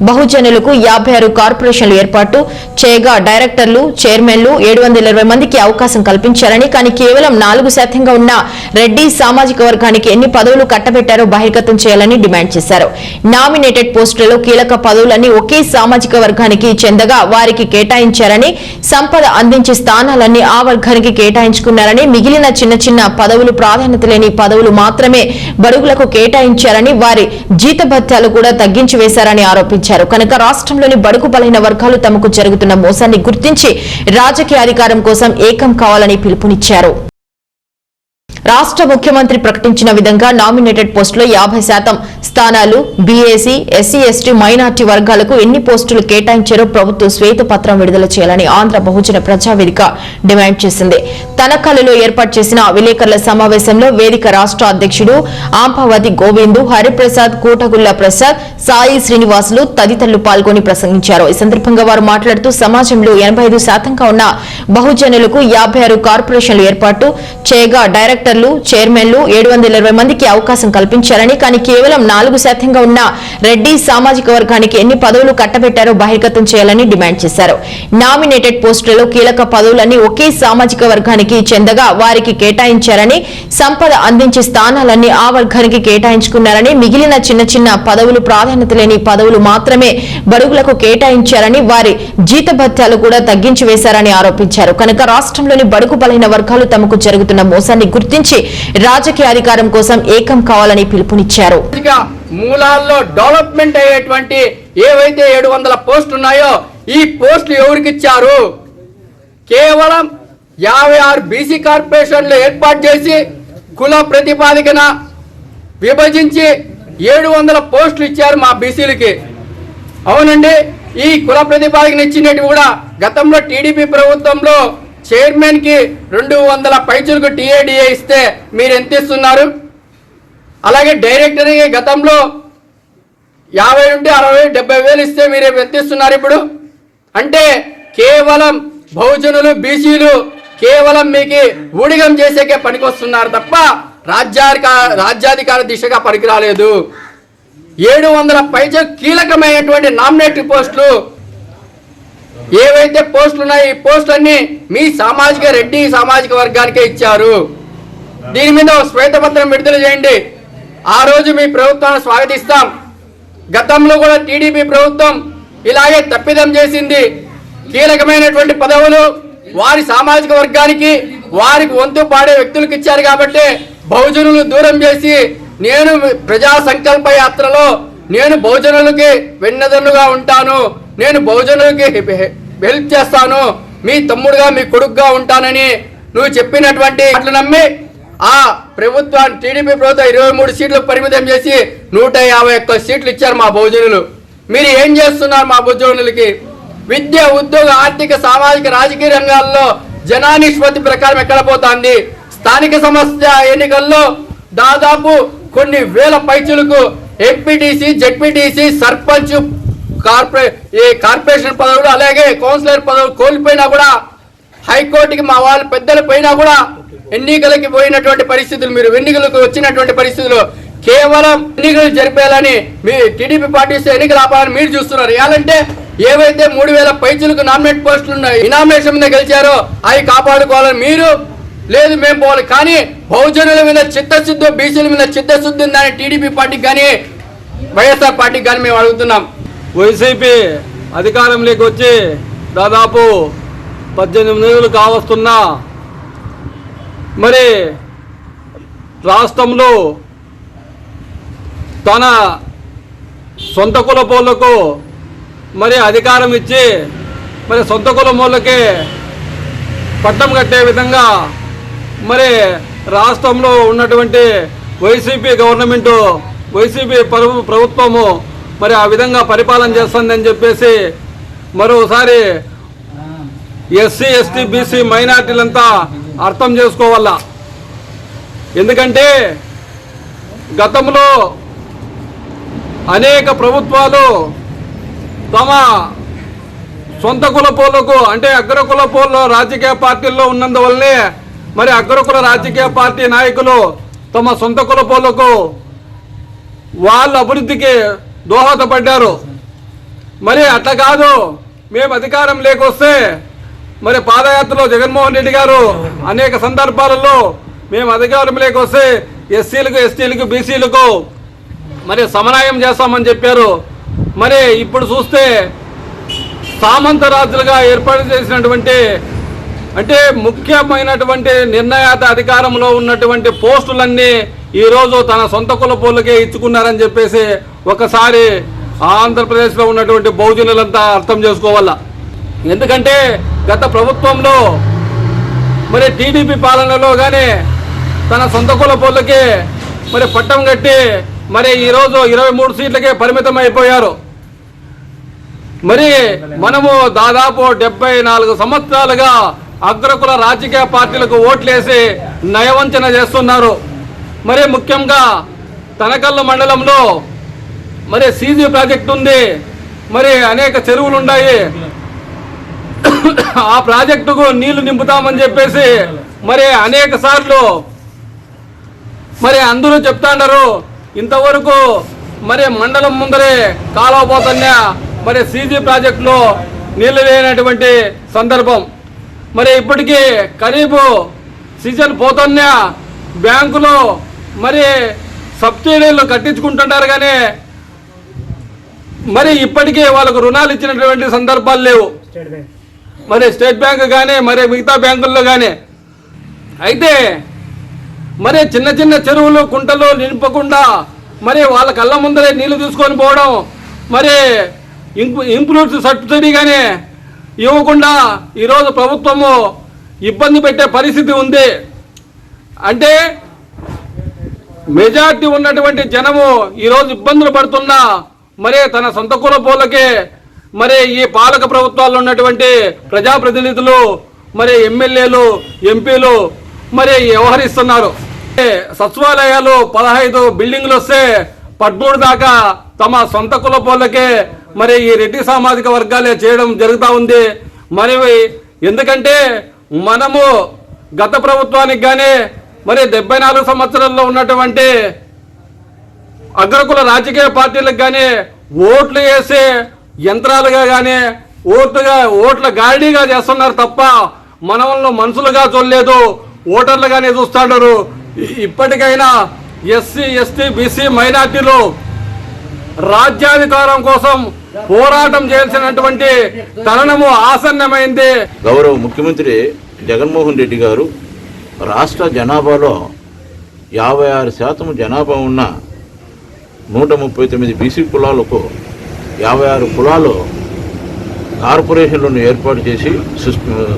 బహుజనులకు 56 కార్పొరేషన్లు ఏర్పాటు చేయగా డైరెక్టర్లు, చైర్మన్లు 720 మందికి అవకాశం కల్పించారని, కానీ కేవలం 4%గా ఉన్న రెడ్డి సామాజిక వర్గానికి ఎన్ని పదవులు కట్టబెట్టారో బహిర్గతం చేయాలని డిమాండ్ చేశారు. నామినేటెడ్ పోస్టులలో కీలక పదవులన్నీ ఒకే సామాజిక వర్గానికి చెందగా వారికి కేటాయించారని, సంపద అందించే స్థానాలన్నీ ఆ వర్గానికి కేటాయించుకున్నారని, మిగిలిన చిన్న చిన్న పదవులు, ప్రాధాన్యత లేని పదవులు మాత్రమే బడుగులకు కేటాయించారని, వారి జీతభత్యాలు కూడా తగ్గించి వేశారని ఆరోపించారు. కనుక రాష్ట్రంలోని బడుగు బలైన వర్గాలు తమకు జరుగుతున్న మోసాన్ని గుర్తించి రాజకీయ అధికారం కోసం ఏకం కావాలని పిలుపునిచ్చారు. రాష్ట్ర ముఖ్యమంత్రి ప్రకటించిన విధంగా నామినేటెడ్ పోస్టులో 50% స్థానాలు బీఏసీ, ఎస్సీ, ఎస్టీ, మైనార్టీ వర్గాలకు ఎన్ని పోస్టులు కేటాయించారో ప్రభుత్వం శ్వేతపత్రం విడుదల చేయాలని ఆంధ్ర బహుజన ప్రజావేదిక డిమాండ్ చేసింది. తనకల్లులో ఏర్పాటు చేసిన విలేకరుల సమావేశంలో వేదిక రాష్ట్ర అధ్యక్షుడు ఆంపావతి గోవిందు, హరిప్రసాద్, కూటగుళ్ల ప్రసాద్, సాయి శ్రీనివాసులు తదితరులు పాల్గొని ప్రసంగించారు. ఈ సందర్భంగా వారు మాట్లాడుతూ సమాజంలో 85%గా ఉన్న బహుజనులకు 56 కార్పొరేషన్లు ఏర్పాటు చేయగా డైరెక్టర్లు, చైర్మన్లు 720 మందికి అవకాశం కల్పించారని, కానీ కేవలం 4%గా ఉన్న రెడ్డి సామాజిక వర్గానికి ఎన్ని పదవులు కట్టబెట్టారో బహిర్గతం చేయాలని డిమాండ్ చేశారు. నామినేటెడ్ పోస్టులలో కీలక పదవులన్నీ ఒకే సామాజిక వర్గానికి చెందగా వారికి కేటాయించారని, సంపద అందించే స్థానాలన్నీ ఆ వర్గానికి కేటాయించుకున్నారని, మిగిలిన చిన్న చిన్న పదవులు, ప్రాధాన్యత లేని పదవులు మాత్రమే బడుగులకు కేటాయించారని, వారి జీతభత్యాలు కూడా తగ్గించి వేశారని ఆరోపించారు. కనుక రాష్ట్రంలోని బడుగు బలైన వర్గాలు తమకు జరుగుతున్న మోసాన్ని గుర్తించి రాజకీయ అధికారం కోసం ఏకం కావాలని పిలుపునిచ్చారు. మూలాల్లో డెవలప్మెంట్ అయ్యేటువంటి ఏవైతే 700 పోస్టులు ఉన్నాయో ఈ పోస్టులు ఎవరికి ఇచ్చారు? కేవలం 56 బీసీ కార్పొరేషన్లు ఏర్పాటు చేసి కుల ప్రతిపాదికన విభజించి 700 పోస్టులు ఇచ్చారు మా బీసీలకి. అవునండి, ఈ కుల ప్రతిపాదికన ఇచ్చినట్టు కూడా గతంలో టీడీపీ ప్రభుత్వంలో చైర్మన్ కి 200 పైచులకు టీఏడిఏ ఇస్తే మీరు ఎంత ఇస్తున్నారు? అలాగే డైరెక్టర్ గతంలో 50 నుండి 60, 70 వేలు ఇస్తే మీరు ఎంత ఇస్తున్నారు ఇప్పుడు? అంటే కేవలం బహుజనులు, బీసీలు కేవలం మీకు ఊడిగం చేసేకే పనికొస్తున్నారు తప్ప రాజ్యాధికార దిశగా పనికిరాలేదు. 700 పైచ కీలకమైనటువంటి నామినేటెడ్ పోస్టులు ఏవైతే పోస్టులు ఉన్నాయో ఈ పోస్టులన్నీ మీ సామాజిక రెడ్డి సామాజిక వర్గానికే ఇచ్చారు. దీని మీద శ్వేతపత్రం విడుదల చేయండి. ఆ రోజు మీ ప్రభుత్వాన్ని స్వాగతిస్తాం. గతంలో కూడా టీడీపీ ప్రభుత్వం ఇలాగే తప్పిదం చేసింది. కీలకమైనటువంటి పదవులు వారి సామాజిక వర్గానికి వారికి వంతు పాడే వ్యక్తులకు ఇచ్చారు కాబట్టి బహుజనులు దూరం చేసి నేను ప్రజా సంకల్ప యాత్రలో నేను బహుజనులకి వెన్నెదన్నుగా ఉంటాను, నేను బహుజనులకి హెల్ప్ చేస్తాను, మీ తమ్ముడుగా మీ కొడుకుగా ఉంటానని నువ్వు చెప్పినటువంటి అట్లా నమ్మి ఆ ప్రభుత్వాన్ని టీడీపీ ప్రభుత్వం 23 సీట్లకు పరిమితం చేసి 151 సీట్లు ఇచ్చారు మా బహుజనులు. మీరు ఏం చేస్తున్నారు మా బహుజనులకి? విద్య, ఉద్యోగ, ఆర్థిక, సామాజిక, రాజకీయ రంగాల్లో జనానిష్పత్తి ప్రకారం ఎక్కడ పోతుంది? స్థానిక సంస్థ ఎన్నికల్లో దాదాపు కొన్ని వేల పైచులకు ఎంపీటీసీ, జెడ్పీటీసీ, సర్పంచ్, కార్పొరేషన్ పదవులు అలాగే కౌన్సిలర్ పదవులు కోల్పోయినా కూడా హైకోర్టుకి మా వాళ్ళ పెద్దలు పోయినా కూడా ఎన్నికలకి పోయినటువంటి పరిస్థితులు, మీరు ఎన్నికలకు వచ్చినటువంటి పరిస్థితులు కేవలం ఎన్నికలు జరిపేయాలని మీ టీడీపీ పార్టీ ఎన్నికలు ఆపాలని మీరు చూస్తున్నారు. ఏమంటే ఏవైతే 3000 పైచులకు నామినేట్ పోస్టులు ఉన్నాయి, ఇనామినేషన్ మీద గెలిచారో అవి కాపాడుకోవాలని మీరు లేదు మేము పోవాలి. కానీ బహుజనుల మీద చిత్తశుద్ధి, బీసీల మీద చిత్తశుద్ధి ఉందని టీడీపీ పార్టీకి కానీ వైఎస్ఆర్ పార్టీకి కానీ మేము అడుగుతున్నాం. వైసీపీ అధికారంలోకి వచ్చి దాదాపు 18 నెలలు కావస్తున్నా మరి రాష్ట్రంలో తన సొంత కులపోళ్లకు మరి అధికారం ఇచ్చి మరి సొంత కులమోళ్ళకే పట్టం కట్టే విధంగా మరి రాష్ట్రంలో ఉన్నటువంటి వైసీపీ గవర్నమెంటు, వైసీపీ ప్రభుత్వము మరి ఆ విధంగా పరిపాలన చేస్తుందని చెప్పేసి మరోసారి ఎస్సీ, ఎస్టీ, బీసీ మైనార్టీలంతా అర్థం చేసుకోవాలా. ఎందుకంటే గతంలో అనేక ప్రభుత్వాలు తమ సొంత కులపోళ్లకు అంటే అగ్రకుల పోళ్ళు రాజకీయ పార్టీల్లో ఉన్నందువల్లనే మరి అగ్రకుల రాజకీయ పార్టీ నాయకులు తమ సొంత కులపోళ్లకు వాళ్ళ అభివృద్ధికి దోహదపడ్డారు. మరి అట్లా కాదు, మేము అధికారం లేకొస్తే మరి పాదయాత్రలో జగన్మోహన్ రెడ్డి గారు అనేక సందర్భాలలో మేము అధికారం లేకొస్తే ఎస్సీలకు, ఎస్టీలకు, బీసీలకు మరి సమన్వయం చేస్తామని చెప్పారు. మరి ఇప్పుడు చూస్తే సామంత రాజులుగా ఏర్పాటు చేసినటువంటి అంటే ముఖ్యమైనటువంటి నిర్ణయాత అధికారంలో ఉన్నటువంటి పోస్టులన్నీ ఈరోజు తన సొంత కులపోళ్ళకే ఇచ్చుకున్నారని చెప్పేసి ఒకసారి ఆంధ్రప్రదేశ్లో ఉన్నటువంటి బహుజనులంతా అర్థం చేసుకోవాలా. ఎందుకంటే గత ప్రభుత్వంలో మరి టీడీపీ పాలనలో కానీ తన సొంత కులపోళ్ళకి మరి పట్టం కట్టి మరి ఈరోజు 23 సీట్లకే పరిమితం అయిపోయారు. మరి మనము దాదాపు 74 సంవత్సరాలుగా అగ్రకుల రాజకీయ పార్టీలకు ఓట్లేసి నయవంచన చేస్తున్నారు. మరి ముఖ్యంగా తనకల్లు మండలంలో మరి సీజీ ప్రాజెక్టు ఉంది, మరి అనేక చెరువులు ఉన్నాయి. ఆ ప్రాజెక్టుకు నీళ్లు నింపుతామని చెప్పేసి మరి అనేక సార్లు మరి అందరూ చెప్తాండారు. ఇంతవరకు మరి మండలం ముందరే కాలువ పోతున్నా మరి సీజీ ప్రాజెక్టులో నీళ్లు లేనటువంటి సందర్భం. మరి ఇప్పటికీ కరీబు సీజన్ పోతున్నా బ్యాంకులో మరి సబ్సిడీలు కట్టించుకుంటుంటారు కానీ మరి ఇప్పటికీ వాళ్ళకు రుణాలు ఇచ్చినటువంటి సందర్భాలు లేవు. మరి స్టేట్ బ్యాంక్ కానీ మరి మిగతా బ్యాంకుల్లో కానీ. అయితే మరి చిన్న చిన్న చెరువులు, కుంటలు నింపకుండా మరి వాళ్ళ కళ్ళ ముందరే నీళ్లు తీసుకొని పోవడం, మరి ఇంప్రూవ్డ్ సబ్సిడీ కానీ ఇవ్వకుండా ఈరోజు ప్రభుత్వము ఇబ్బంది పెట్టే పరిస్థితి ఉంది. అంటే మెజార్టీ ఉన్నటువంటి జనము ఈరోజు ఇబ్బందులు పడుతున్నా మరి తన సొంత కులపోళ్ళకే మరి ఈ పాలక ప్రభుత్వాల్లో ఉన్నటువంటి ప్రజాప్రతినిధులు మరి ఎమ్మెల్యేలు, ఎంపీలు మరి వ్యవహరిస్తున్నారు. సచివాలయాలు 15 బిల్డింగ్లు వస్తే 13 దాకా తమ సొంత కులపోళ్ళకే మరి ఈ రెడ్డి సామాజిక వర్గాలే చేయడం జరుగుతూ ఉంది. మరి ఎందుకంటే మనము గత ప్రభుత్వానికి కానీ మరి 74 సంవత్సరాల్లో ఉన్నటువంటి అగ్రకుల రాజకీయ పార్టీలకు కానీ ఓట్లు వేసే యంత్రాలుగా కానీ ఓట్ల గాడిగా చేస్తున్నారు తప్ప మనల్ని మనుషులుగా చూడలేదు, ఓటర్లుగానే చూస్తున్నారు. ఇప్పటికైనా ఎస్సీ ఎస్టీ బీసీ మైనార్టీలు రాజ్యాధికారం కోసం పోరాటం చేయాల్సినటువంటి తరుణము ఆసన్నమైంది. గౌరవ ముఖ్యమంత్రి జగన్మోహన్ రెడ్డి గారు రాష్ట్ర జనాభాలో 56% జనాభా ఉన్న 139 బీసీ కులాలకు 56 కులాలు కార్పొరేషన్లను ఏర్పాటు చేసి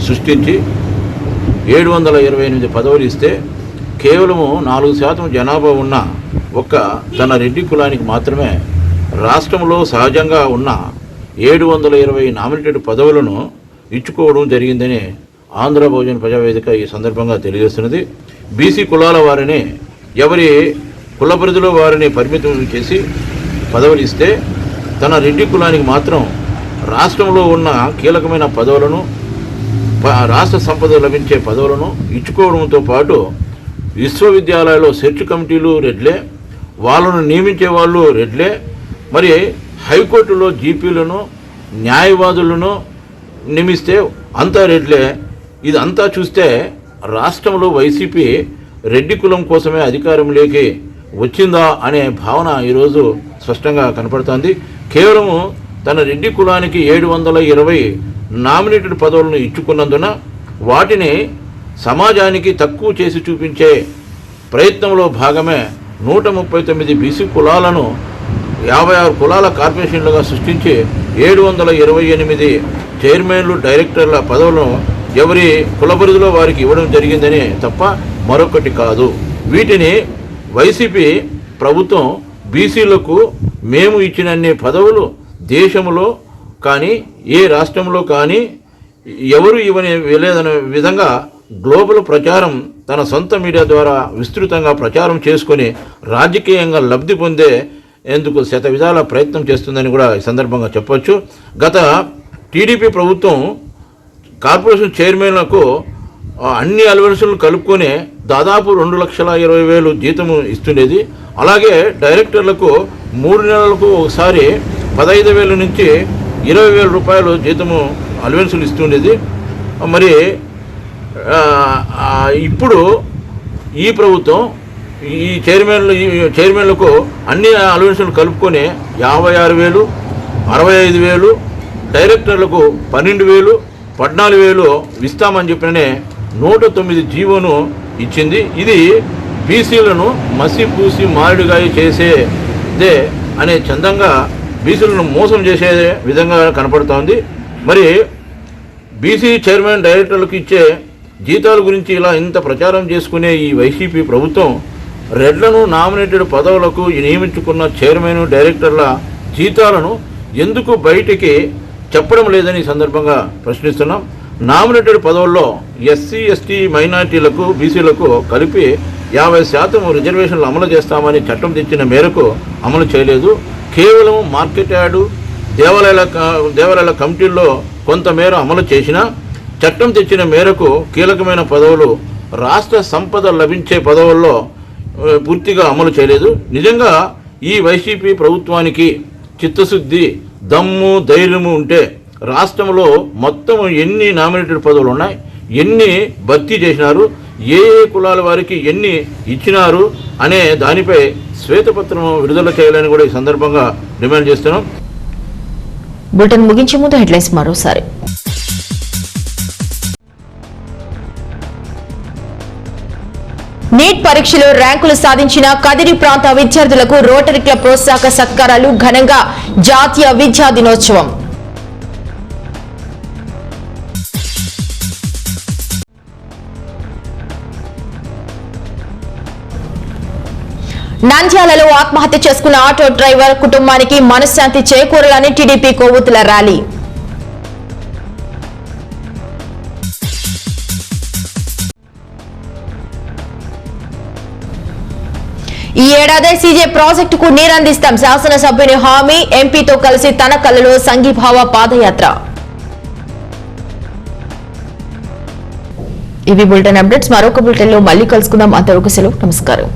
సృష్టించి 728 పదవులు ఇస్తే కేవలము 4% జనాభా ఉన్న ఒక్క తన రెడ్డి కులానికి మాత్రమే రాష్ట్రంలో సహజంగా ఉన్న 720 నామినేటెడ్ పదవులను ఇచ్చుకోవడం జరిగిందని ఆంధ్ర బహుజన ప్రజావేదిక ఈ సందర్భంగా తెలియజేస్తున్నది. బీసీ కులాల వారిని ఎవరి కుల పరిధిలో వారిని పరిమితం చేసి పదవులు ఇస్తే తన రెడ్డి కులానికి మాత్రం రాష్ట్రంలో ఉన్న కీలకమైన పదవులను రాష్ట్ర సంపద లభించే పదవులను ఇచ్చుకోవడంతో పాటు విశ్వవిద్యాలయాల్లో సెర్చ్ కమిటీలు రెడ్లే, వాళ్ళను నియమించే వాళ్ళు రెడ్లే, మరి హైకోర్టులో జీపీలను న్యాయవాదులను నియమిస్తే అంతా రెడ్లే. ఇదంతా చూస్తే రాష్ట్రంలో వైసీపీ రెడ్డి కులం కోసమే అధికారంలోకి వచ్చిందా అనే భావన ఈరోజు స్పష్టంగా కనపడుతోంది. కేవలము తన రెడ్డి కులానికి 720 నామినేటెడ్ పదవులను ఇచ్చుకున్నందున వాటిని సమాజానికి తక్కువ చేసి చూపించే ప్రయత్నంలో భాగమే 139 బీసీ కులాలను 56 కులాల కార్పొరేషన్లుగా సృష్టించి 728 చైర్మన్లు డైరెక్టర్ల పదవులను ఎవరి కుల పరిధిలో వారికి ఇవ్వడం జరిగిందని తప్ప మరొకటి కాదు. వీటిని వైసీపీ ప్రభుత్వం బీసీలకు మేము ఇచ్చినన్ని పదవులు దేశంలో కానీ ఏ రాష్ట్రంలో కానీ ఎవరు ఇవ్వని లేదనే విధంగా గ్లోబల్ ప్రచారం తన సొంత మీడియా ద్వారా విస్తృతంగా ప్రచారం చేసుకొని రాజకీయంగా లబ్ధి పొందే ఎందుకు శత విధాల ప్రయత్నం చేస్తుందని కూడా ఈ సందర్భంగా చెప్పవచ్చు. గత టీడీపీ ప్రభుత్వం కార్పొరేషన్ చైర్మన్లకు అన్ని అలవెన్సులను కలుపుకొని దాదాపు 2,20,000 జీతము ఇస్తుండేది. అలాగే డైరెక్టర్లకు 3 నెలలకు ఒకసారి 15,000 నుంచి 20,000 రూపాయలు జీతము అలవెన్సులు ఇస్తుండేది. మరి ఇప్పుడు ఈ ప్రభుత్వం ఈ చైర్మన్లకు అన్ని అలవెన్సులు కలుపుకొని 56,000, 65,000, డైరెక్టర్లకు 12,000, 14,000 ఇస్తామని చెప్పిననే 109 జీవోను ఇచ్చింది. ఇది బీసీలను మసిపూసి మామిడిగాయ చేసేదే అనే చందంగా బీసీలను మోసం చేసే విధంగా కనపడుతోంది. మరి బీసీ చైర్మన్ డైరెక్టర్లకు ఇచ్చే జీతాల గురించి ఇలా ఇంత ప్రచారం చేసుకునే ఈ వైసీపీ ప్రభుత్వం రెడ్లను నామినేటెడ్ పదవులకు నియమించుకున్న చైర్మన్ డైరెక్టర్ల జీతాలను ఎందుకు బయటికి చెప్పడం లేదని సందర్భంగా ప్రశ్నిస్తున్నాం. నామినేటెడ్ పదవుల్లో ఎస్సీ ఎస్టీ మైనార్టీలకు బీసీలకు కలిపి 50% రిజర్వేషన్లు అమలు చేస్తామని చట్టం తెచ్చిన మేరకు అమలు చేయలేదు. కేవలం మార్కెట్ యార్డు దేవాలయాల కమిటీల్లో కొంతమేర అమలు చేసినా చట్టం తెచ్చిన మేరకు కీలకమైన పదవులు రాష్ట్ర సంపద లభించే పదవుల్లో పూర్తిగా అమలు చేయలేదు. నిజంగా ఈ వైసీపీ ప్రభుత్వానికి చిత్తశుద్ధి, దమ్ము, ధైర్యము ఉంటే రాష్ట్రంలో మొత్తం ఎన్ని నామినేటెడ్ పదవులు ఉన్నాయి, ఎన్ని భర్తీ చేసినారు, ఏ కులాల వారికి ఎన్ని ఇచ్చినారు అనే దానిపై శ్వేతపత్రం విడుదల చేయాలని కూడా ఈ సందర్భంగా డిమాండ్ చేస్తున్నాం. బులెటిన్ ముగించే ముందు హెడ్లైన్స్ మరోసారి. నీట్ పరీక్షలో ర్యాంకులు సాధించిన కదిరి ప్రాంత విద్యార్థులకు రోటరీ క్లబ్ ప్రోత్సాహక సత్కారాలు ఘనంగా జాతీయ విద్యా దినోత్సవం. నంద్యాలలో ఆత్మహత్య చేసుకున్న ఆటో డ్రైవర్ కుటుంబానికి మనశ్శాంతి చేకూరాలని టీడీపీ కొవ్వొత్తుల ర్యాలీ. ఈ ఏడాది సీజే ప్రాజెక్టుకు నీరందిస్తాం శాసనసభ్యుని హామీ. ఎంపీతో కలిసి తన కళ్ళలో సంఘీభావ పాదయాత్ర. ఇవి బులెటిన్ అప్డేట్స్. మరొక బులెటిన్ లో మళ్ళీ కలుసుకుందాం. అంతవరకు సెలవు. నమస్కారం.